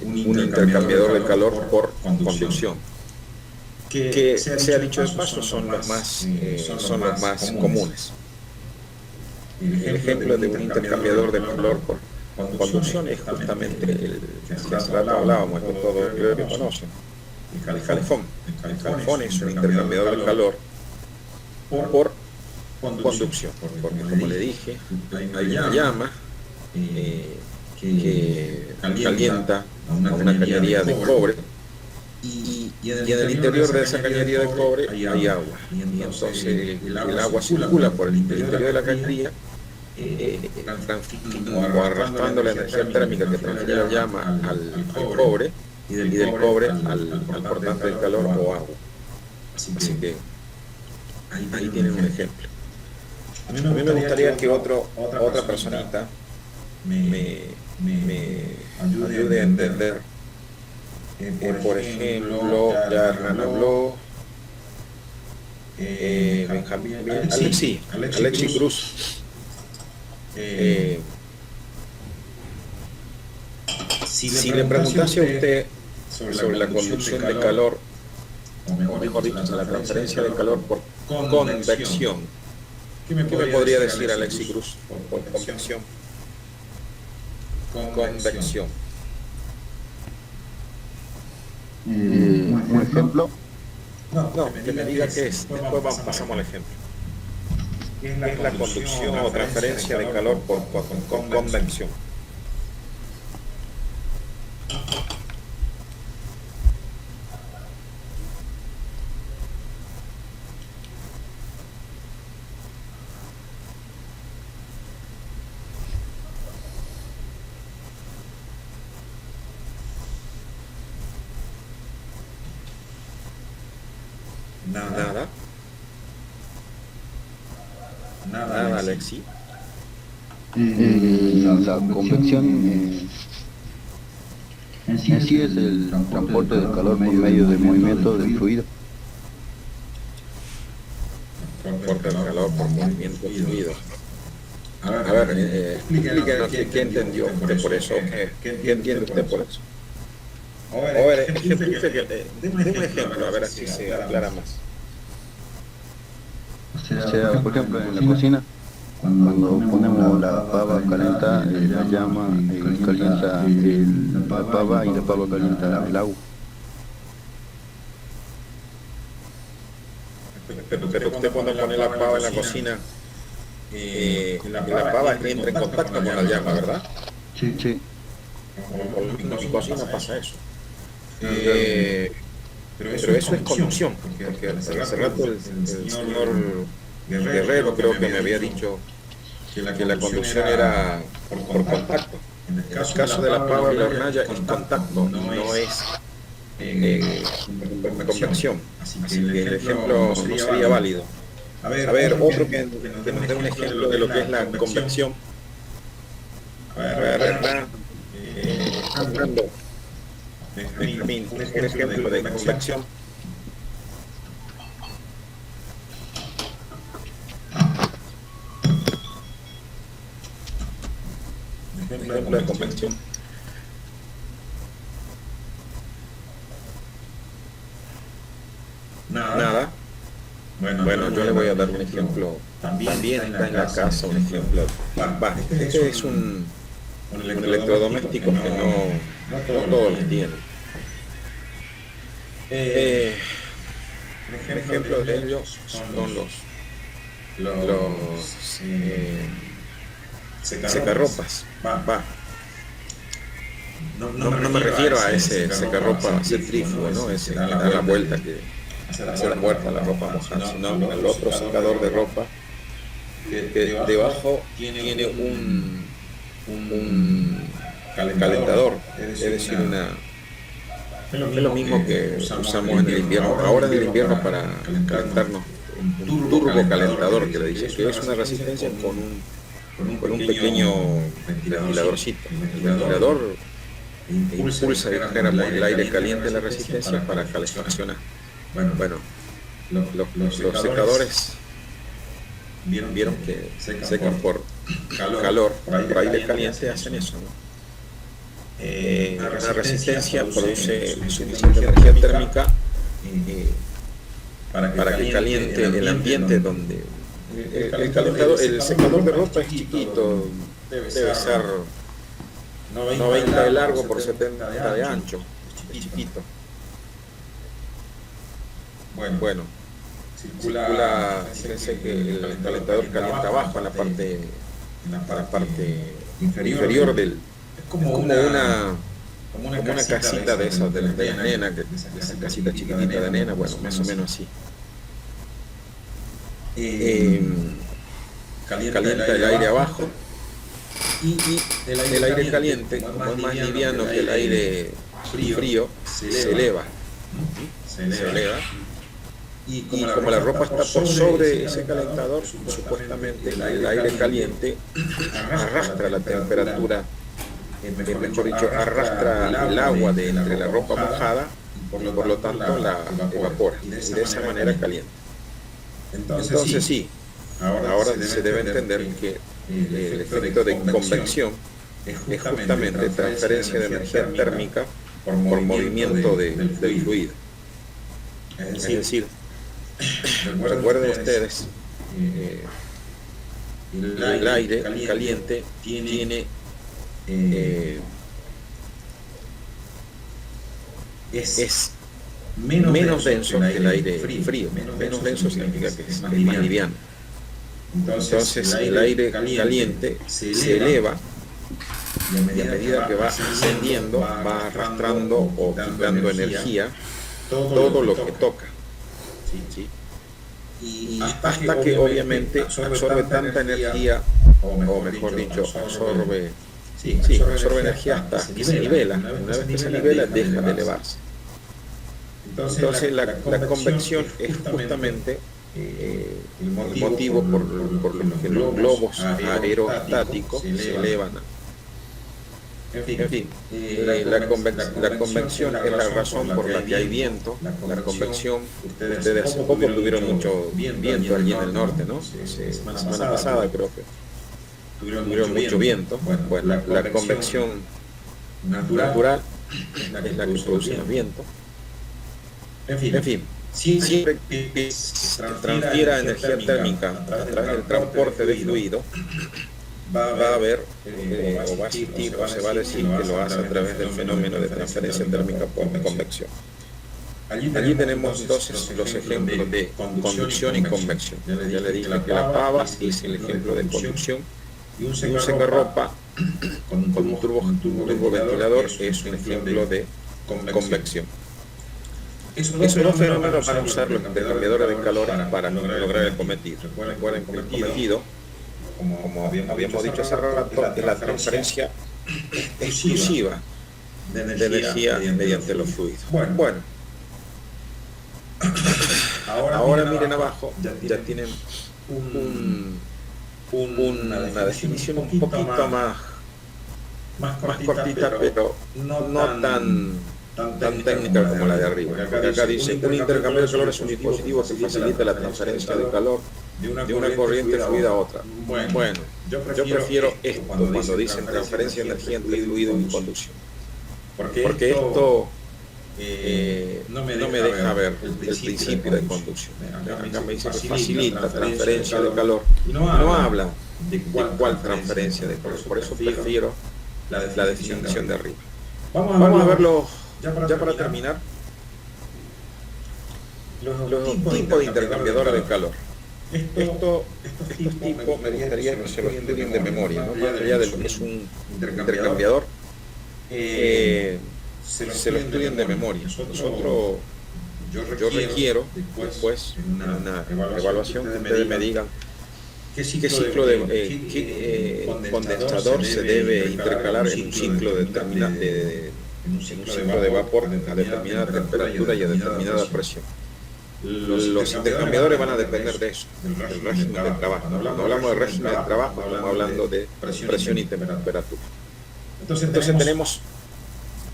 un intercambiador de calor por conducción, que sea dicho de paso son los más comunes. El ejemplo de un intercambiador de calor por conducción es justamente el que hace rato hablábamos, que todos creo que conocen, el calefón. El calefón es un intercambiador de calor por conducción, porque como le dije, hay una llama que calienta a una cañería de cobre y en el interior de esa cañería de cobre hay agua, y entonces el agua circula por el interior de la cañería o arrastrando la energía térmica que transfiere la llama al cobre y del cobre al portante del calor o agua. Así que ahí tienen un ejemplo. A mí me gustaría que otra personita me ayude a entender. Por ejemplo, ya Hernán habló, Benjamín, Alexi Cruz. Si le preguntase a usted sobre la conducción de calor, o mejor dicho, la transferencia de calor por convección, ¿qué me podría decir Alexi Cruz por convección? Convección. Un ejemplo. No, que me diga qué es. Después pasamos al ejemplo. ¿Qué es la conducción o transferencia de calor por convección? Nada, Alexi. La convección en sí es el transporte del calor por medio del movimiento del fluido. Transporte del calor por movimiento del fluido. A ver, explíquenos qué entendió usted por eso. ¿Qué entiende usted por eso? A ver, deme un ejemplo, a ver si se aclara más. O sea, por ejemplo, en la cocina, cuando ponemos la pava a calentar, la llama calienta la pava y la pava calienta el agua. Pero usted cuando pone la pava en la cocina, la pava entra en contacto con la llama, ¿verdad? Sí. En mi cocina pasa eso. Pero eso es conducción, porque hace rato el señor Guerrero creo que me había dicho que la conducción era por contacto. En el caso de la pava y la hornalla es contacto, no es convección. Así que el ejemplo no sería válido. A ver, otro que nos dé un ejemplo de lo que es la convección. A ver, Fernando, Benjamín, un ejemplo de convección. Ejemplo de convección. Nada. Bueno, yo le voy a dar un ejemplo. También está en la casa un ejemplo. Este es un electrodoméstico que no todos los tienen. Un ejemplo de ellos son los secarropas. No me refiero a ese secarropa centrífugo, ¿no? Ese que da la vuelta, que hace la puerta a la ropa mojada, sino el otro secador de ropa que debajo tiene un calentador, es decir, es lo mismo que usamos en el invierno, ahora en el invierno para calentarnos, un turbo calentador que le dicen, que es una resistencia con un pequeño ventiladorcito. El ventilador impulsa, dijéramos, el aire caliente de la resistencia para calefaccionar. Bueno, los secadores vieron que secan por calor, por aire caliente, hacen eso, ¿no? Una resistencia produce suficiente energía térmica para que caliente el ambiente donde el secador de ropa es chiquito, debe ser 90 de largo por 70 de ancho, es chiquito. Bueno, circula, fíjense que el calentador calienta abajo en la parte inferior del, es como una casita de esas de la nena, esa casita chiquitita de nena, bueno, más o menos así. Calienta el aire abajo y el aire caliente, como es más liviano que el aire frío, se eleva. Y como la ropa está por sobre ese calentador, supuestamente el aire caliente arrastra la temperatura, mejor dicho, arrastra el agua de entre la ropa mojada y por lo tanto la evapora y de esa manera calienta. Entonces sí, ahora se debe entender que el efecto de convección es justamente transferencia de energía térmica por movimiento del fluido. Es decir, recuerden ustedes, el aire caliente tiene es menos denso que el aire frío. Menos denso significa que es más liviano. Entonces el aire caliente se eleva y a medida que va ascendiendo va arrastrando o quitando energía todo lo que toca. ¿Sí? Y hasta que obviamente absorbe tanta energía, o mejor dicho, absorbe energía hasta que se nivela. Una vez que se nivela, deja de elevarse. Entonces la convección es justamente el motivo por lo que los globos aerostáticos se elevan. En fin, la convección es la razón por la que hay viento. La convección, ustedes hace poco tuvieron mucho viento allí en el norte, ¿no? La semana pasada creo que tuvieron mucho viento. Bueno, la convección natural es la que produce el viento. En fin, siempre que se transfiera energía térmica a través del transporte de fluido, va a haber, o va a existir, o se va a decir que lo hace a través del fenómeno de transferencia térmica por convección. Allí tenemos entonces los ejemplos de conducción y convección. Ya le dije que la pava es el ejemplo de conducción y un secarropa con un turboventilador es un ejemplo de convección. Esos dos fenómenos van a usar los intercambiadores de calor para lograr el cometido. Recuerden que el cometido como habíamos dicho hace rato, es la transferencia exclusiva de energía mediante los fluidos. Bueno, ahora miren abajo, ya tienen una definición un poquito más cortita, pero no tan técnica como la de arriba. Porque acá dice, un intercambio de calor es un dispositivo que facilita la transferencia de calor de una corriente fluida a otra. Bueno, yo prefiero esto cuando dicen transferencia de energía entre fluidos y conducción. Porque esto no me deja ver el principio de conducción. Acá me dice que facilita transferencia de calor. No habla de cuál transferencia de calor. Por eso prefiero la definición de arriba. Vamos a verlo ya para terminar. Los tipos de intercambiadores de calor. Estos tipos me gustaría que se los estudien de memoria, ¿no? Más allá de lo que es un intercambiador, se lo estudien de memoria. Yo requiero después una evaluación que ustedes me digan qué ciclo de condensador se debe intercalar en un ciclo determinado, en un ciclo de vapor a determinada temperatura y a determinada presión. Los intercambiadores van a depender de eso, del régimen de trabajo. Cuando hablamos de régimen de trabajo, estamos hablando de presión y temperatura. Entonces tenemos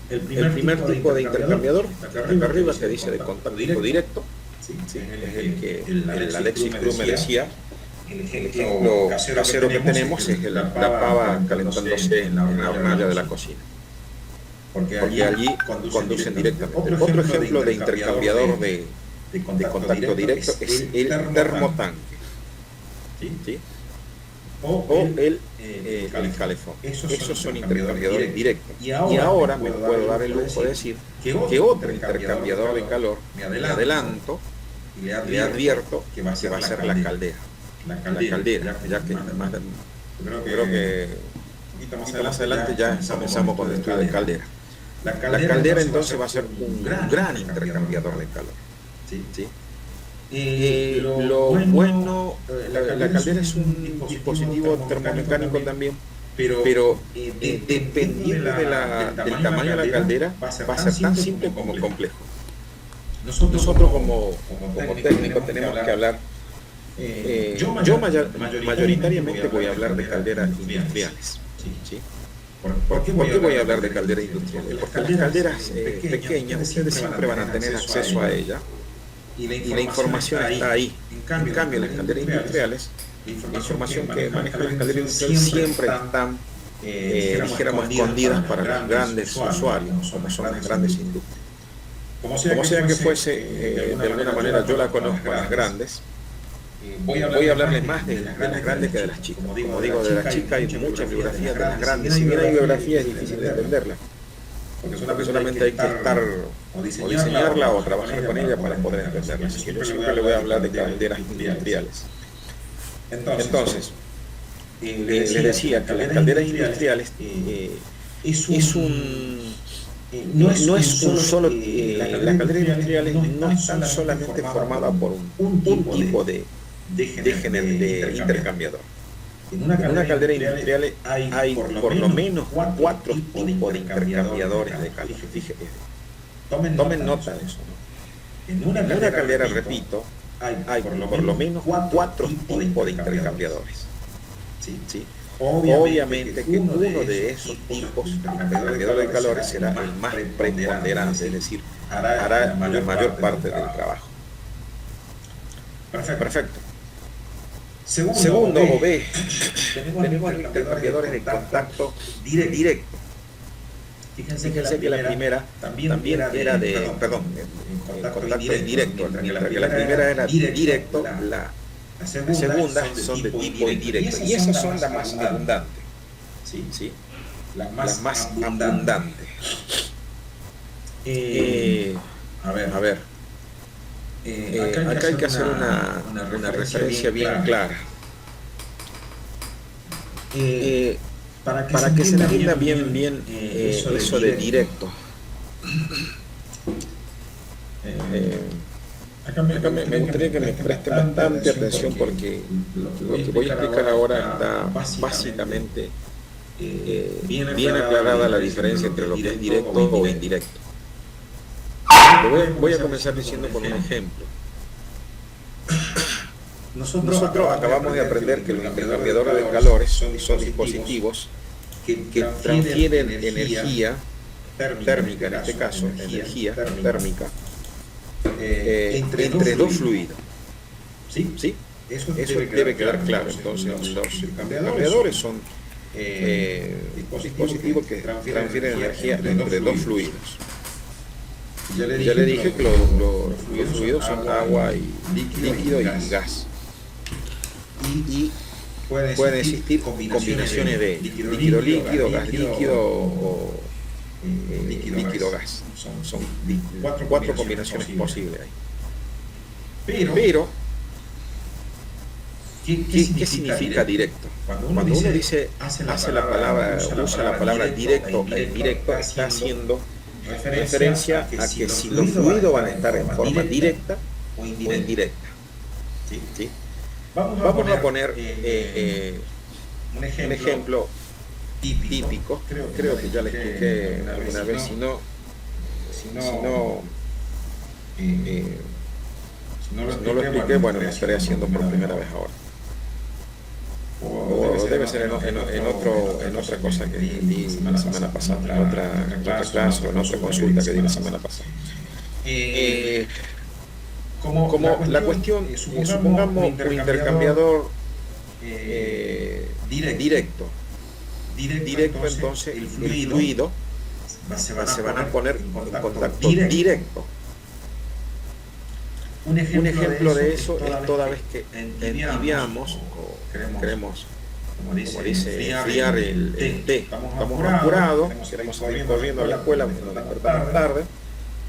el primer tipo de intercambiador, acá arriba se dice de contacto directo, es el que el Alexis Cruz me decía. El ejemplo casero que tenemos es la pava calentándose en la hornalla de la cocina, porque allí conducen directamente. Otro ejemplo de intercambiador de contacto directo es el termotanque, ¿sí? O el calefón. Esos son intercambiadores directos. Y ahora me puedo dar el lujo de decir que otro intercambiador de calor, me adelanto y le advierto que va a ser la caldera. Ya que creo que un poquito más adelante ya comenzamos con el estudio de caldera. La caldera entonces va a ser un gran intercambiador de calor. ¿Sí? Lo bueno, la caldera es un dispositivo termomecánico también, pero dependiendo del tamaño de la caldera va a ser tan simple como complejo. Nosotros como técnicos tenemos que hablar. Yo mayoritariamente voy a hablar de calderas industriales. ¿Sí? ¿Por qué voy a hablar de calderas industriales? Porque las calderas pequeñas ustedes siempre van a tener acceso a ellas y la información está ahí. En cambio, las calderas industriales, la información que manejan las calderas industriales siempre están, dijéramos, escondidas para los grandes usuarios, como son las grandes industrias. Como sea que fuese, de alguna manera yo la conozco a las grandes. Voy a hablarles más de las grandes que de las chicas. Como digo, de las chicas hay muchas biografías de las grandes. Si bien hay biografías, es difícil de entenderlas, porque solamente hay que estar o diseñarla o trabajar con ella para poder entenderla. Así que yo siempre le voy a hablar de calderas industriales. Entonces, les decía que las calderas industriales no es un solo. Las calderas industriales no están solamente formadas por un tipo de intercambiador. En una caldera industrial hay por lo menos 4 tipos de intercambiadores de calor. Fíjense, tomen nota de eso, ¿no? En una caldera, repito, hay por lo menos 4 tipos de intercambiadores. ¿Sí? Obviamente que uno de esos tipos de intercambiadores de calor será el más preponderante, es decir, hará la mayor parte del trabajo. Perfecto. Segundo, o B, tenemos intercambiadores de contacto directo. Fíjense que la primera también era de, contacto indirecto, mientras que la primera era directo, la segunda son de tipo indirecto, y esas son las más abundantes. ¿Sí? Las más abundantes. A ver. Acá hay que hacer una referencia bien clara. Para que se entienda bien eso de directo. Acá me gustaría que me presten bastante atención porque lo que voy a explicar ahora está básicamente bien aclarada la diferencia entre lo que es directo o indirecto. Voy a comenzar diciendo por un ejemplo. Nosotros acabamos de aprender que los intercambiadores de calores son dispositivos que transfieren energía térmica, en este caso, energía térmica, entre dos fluidos. ¿Sí? Eso debe quedar claro. Entonces, los intercambiadores son dispositivos que transfieren energía entre dos fluidos. Ya le dije que los fluidos son agua y líquido y gas. Y pueden existir combinaciones de líquido, gas líquido o líquido-gas. Son cuatro combinaciones posibles ahí. Pero ¿qué significa directo? Cuando uno dice, usa la palabra directo e indirecto, está haciendo referencia a que si los fluidos van a estar en forma directa o indirecta. ¿Sí? Vamos a poner un ejemplo típico. Creo que ya le expliqué alguna vez, si no lo expliqué, bueno, lo estaré haciendo por primera vez ahora. O debe ser en otra cosa que di la semana pasada, en otra clase o en otra consulta que di la semana pasada. Como la cuestión, supongamos un intercambiador directo, entonces el fluido se van a poner en contacto directo. Un ejemplo de eso es toda vez que entibiamos o queremos, como dice, enfriar el té. Estamos apurados, queremos salir corriendo a la escuela, nos despertamos tarde.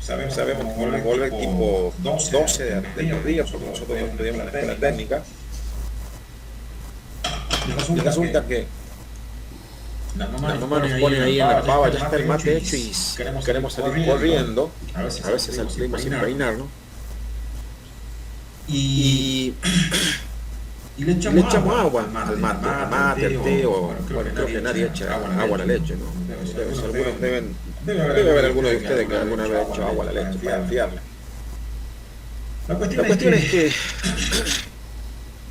Sabemos que vamos a volver tipo 12 del mediodía, porque nosotros estudiamos en la escuela técnica. Y resulta que la mamá nos pone ahí en la pava, ya está el mate hecho y queremos salir corriendo. A veces salimos sin peinarnos. Y le echamos agua al mate, al té, o bueno, creo que nadie echa agua a la leche, ¿no? Debe haber alguno de ustedes que alguna vez ha hecho agua a la leche para enfriarla. La cuestión es que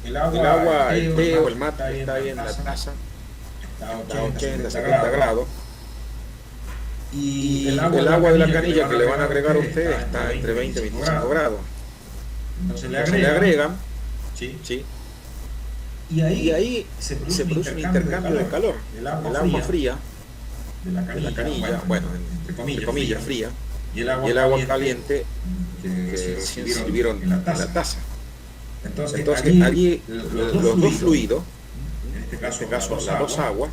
el agua, el té o el mate está ahí en la taza, está a 80, 70 grados, y el agua de la canilla que le van a agregar a usted está entre 20 y 25 grados. Entonces le agregan, ¿sí? Y ahí se produce un intercambio de calor. El agua fría de la canilla, bueno, entre comillas fría, y el agua caliente que se sirvieron en la taza. Entonces allí los dos fluidos, en este caso las dos aguas,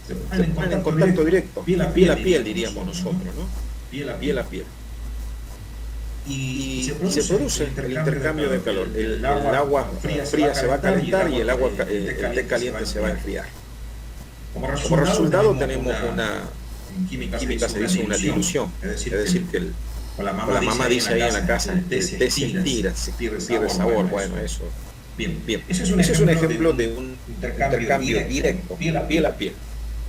se ponen en contacto directo, piel a piel diríamos nosotros, ¿no? Piel a piel. Y se produce el intercambio de calor. El agua fría se va a calentar y el té caliente se va a enfriar. Como resultado tenemos en química se dice una dilución, es decir que la mamá dice ahí en la casa, el té se tira, se pierde sabor. Bueno, eso. Bien. Ese es un ejemplo de un intercambio directo, piel a piel.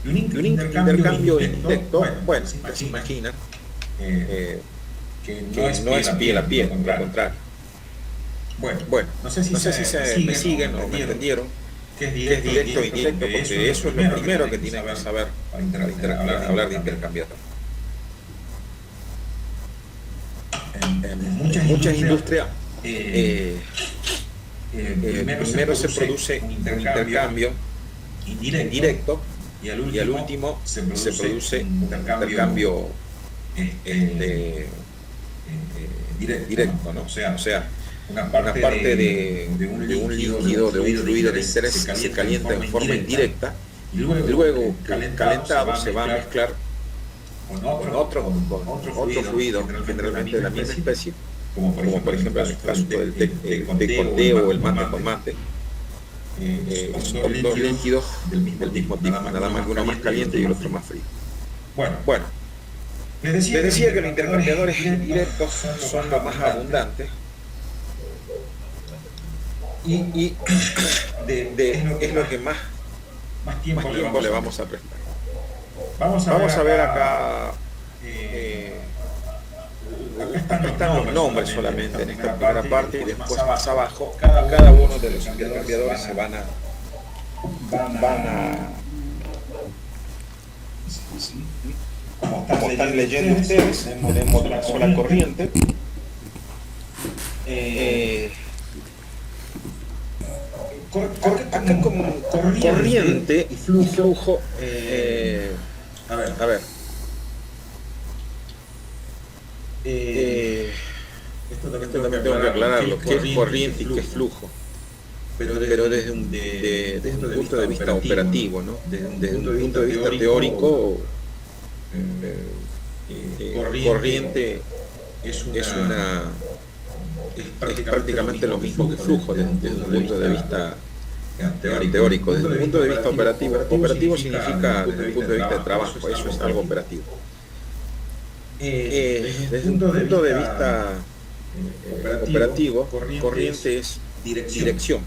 Y un intercambio indirecto, bueno, se imagina que no es piel a piel, al contrario. Bueno, no sé si me siguen o me entendieron que es directo e indirecto, porque eso es lo primero que tienen que saber para hablar de intercambiador. En muchas industrias primero se produce un intercambio indirecto y al último se produce un intercambio directo, ¿no? O sea, una parte de un líquido, de un fluido de interés se calienta en forma indirecta y luego calentado se va a mezclar con otro fluido, generalmente de la misma especie, como por ejemplo en el caso del té con té o el mate con mate. Son dos líquidos del mismo tipo, nada más que uno más caliente y el otro más frío. Bueno, les decía que los intercambiadores indirectos son los más abundantes y es lo que más tiempo le vamos a prestar. Vamos a ver acá, acá están los nombres solamente en esta primera parte, y después más abajo cada uno de los intercambiadores se van a como están leyendo ustedes, tenemos una sola corriente. Acá como corriente y flujo, a ver, esto también tengo que aclarar lo que es corriente y qué es flujo, pero desde un punto de vista operativo, ¿no? Desde un punto de vista teórico, corriente es prácticamente lo mismo que flujo desde un punto de vista teórico. Desde un punto de vista operativo significa desde un punto de vista de trabajo, eso es algo operativo. Desde un punto de vista operativo, corriente es dirección,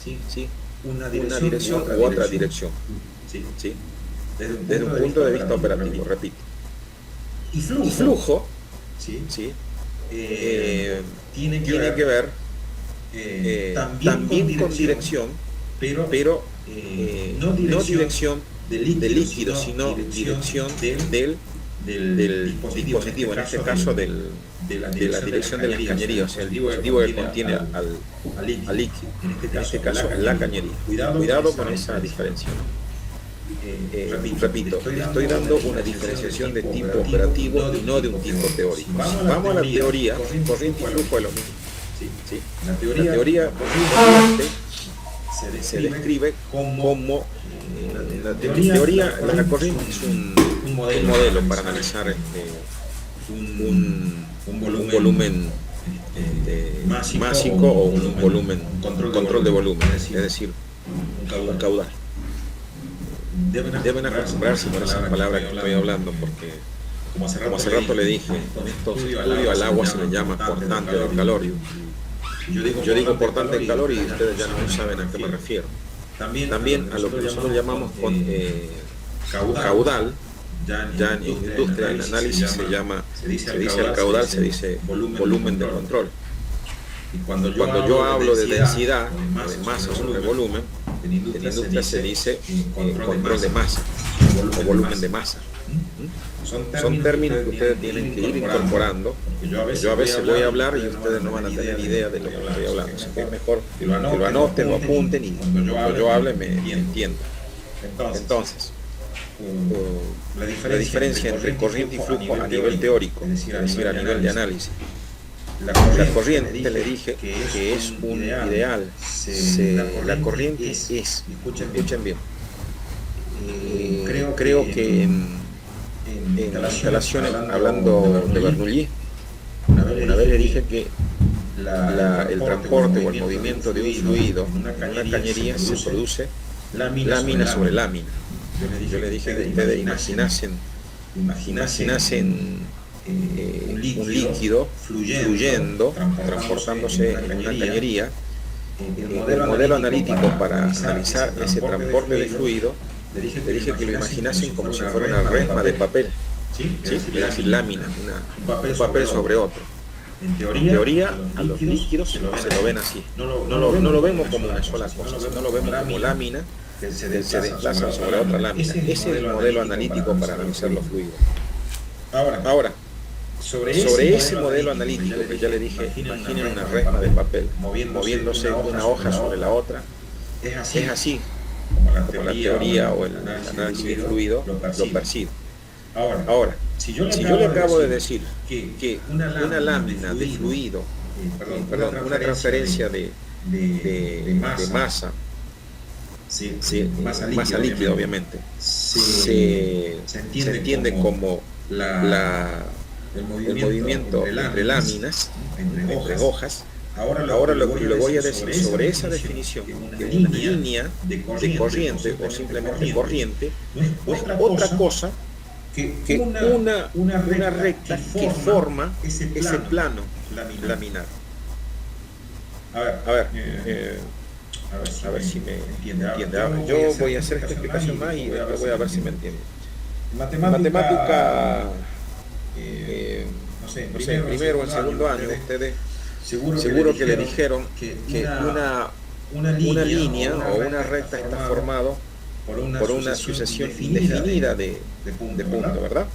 ¿sí? Una dirección u otra dirección, ¿sí? Desde un punto de vista operativo, repito. Y flujo, ¿sí? Tiene que ver también con dirección, pero no dirección del líquido, sino dirección del dispositivo, en este caso de la dirección de las cañerías, o sea, el dispositivo que contiene al líquido, en este caso la cañería. Cuidado con esa diferencia. Repito, estoy dando una diferenciación de tipo operativo y no de un tipo teórico. Vamos a la teoría, corriente y flujo es lo mismo. ¿Sí? La teoría corriente se describe como la corriente es un modelo para analizar un volumen másico o un control de volumen, es decir, un caudal. Deben acostumbrarse con esas palabras que estoy hablando, porque como hace rato le dije, en estos estudios al agua se le llama portante del calor. Yo digo portante del calor y ustedes ya no saben a qué me refiero. También a lo que nosotros llamamos caudal, ya en industria, en análisis se dice el caudal, se dice volumen de control. Y cuando yo hablo de densidad, de masa sobre volumen, en industria se dice control de masa o volumen de masa. Son términos que ustedes tienen que ir incorporando. Yo a veces voy a hablar y ustedes no van a tener idea de lo que estoy hablando. Así que es mejor que lo anoten, lo apunten y cuando yo hable me entiendan. Entonces, la diferencia entre corriente y flujo a nivel teórico, es decir, a nivel de análisis. La corriente, le dije que es un ideal. La corriente es, escuchen bien, creo que en instalaciones, hablando de Bernoulli, una vez le dije que el transporte o el movimiento de un fluido en una cañería se produce lámina sobre lámina. Yo le dije que ustedes imaginasen un líquido fluyendo, transportándose en una cañería. El modelo analítico para analizar ese transporte de fluido, le dije que lo imaginasen como si fuera una resma de papel, ¿sí? Es decir, lámina, un papel sobre otro. En teoría, a los líquidos se lo ven así. No lo vemos como una sola cosa, no lo vemos como lámina que se desplaza sobre otra lámina. Ese es el modelo analítico para analizar los fluidos. Ahora, sobre ese modelo analítico que ya le dije, imaginen una resma de papel moviéndose una hoja sobre la otra. Es así como la teoría o el análisis de fluido lo percibe. Ahora, si yo le acabo de decir que una lámina de fluido, una transferencia de masa, masa líquida obviamente, se entiende como el movimiento entre láminas, entre hojas. Ahora lo que le voy a decir sobre esa definición, que una línea de corriente o simplemente corriente no es otra cosa que una recta que forma ese plano laminar. A ver, a ver si me entiende. Ahora, yo voy a hacer esta explicación más y después voy a ver si me entiende. Matemática, no sé, primero o en segundo año, ustedes seguro que le dijeron que una línea o una recta está formado por una sucesión indefinida de puntos, ¿verdad?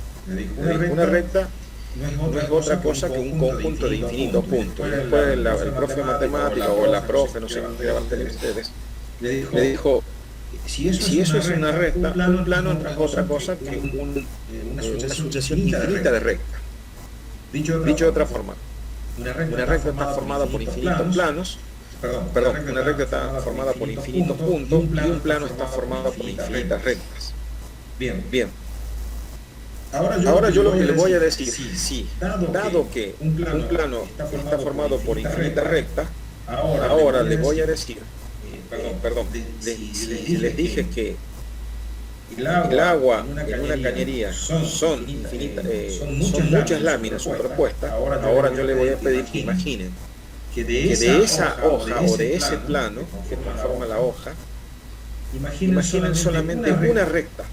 Una recta no es otra cosa que un conjunto de infinitos puntos. Y después el profe de matemática o la profe, no sé qué van a tener ustedes, le dijo, si eso es una recta, un plano no es otra cosa que una sucesión infinita de rectas. Dicho de otra forma, una recta está formada por infinitos planos, una recta está formada por infinitos puntos y un plano está formado por infinitas rectas. Bien. Ahora yo lo que le voy a decir, sí, dado que un plano está formado por infinitas rectas, ahora le voy a decir, si les dije que el agua en una cañería son infinitas, son muchas láminas superpuestas, ahora yo le voy a pedir que imaginen que de esa hoja o de ese plano que conforma la hoja, imaginen solamente una recta.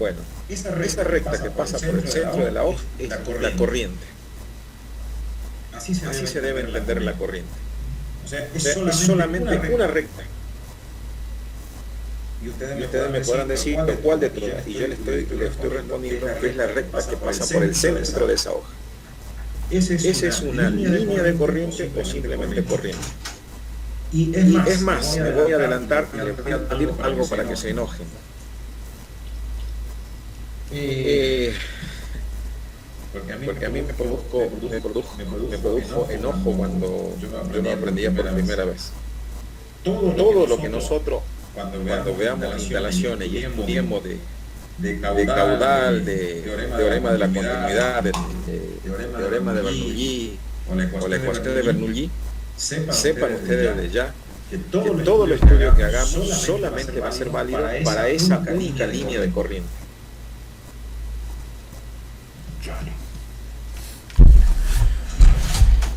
Bueno, esa recta que pasa por el centro de la hoja es la corriente. Así se debe entender la corriente. O sea, es solamente una recta. Y ustedes me podrán decir cuál de todas. Y yo le estoy respondiendo que es la recta que pasa por el centro de esa hoja. Esa es una línea de corriente o simplemente corriente. Y es más, me voy a adelantar y les voy a pedir algo para que se enojen. Porque a mí me produjo enojo cuando yo no aprendía por primera vez. Todo lo que nosotros, cuando veamos instalaciones y estudiemos de caudal, de teorema de la continuidad, de teorema de Bernoulli o la ecuación de Bernoulli, sepan ustedes desde ya que todo el estudio que hagamos solamente va a ser válido para esa única línea de corriente.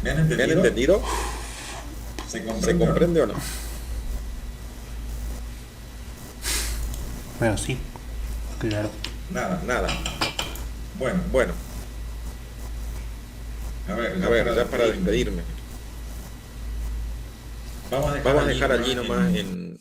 ¿Me han entendido? ¿Se comprende o no? Bueno, sí, claro. Nada. Bueno. A ver, ya para despedirme. Vamos a dejar allí nomás en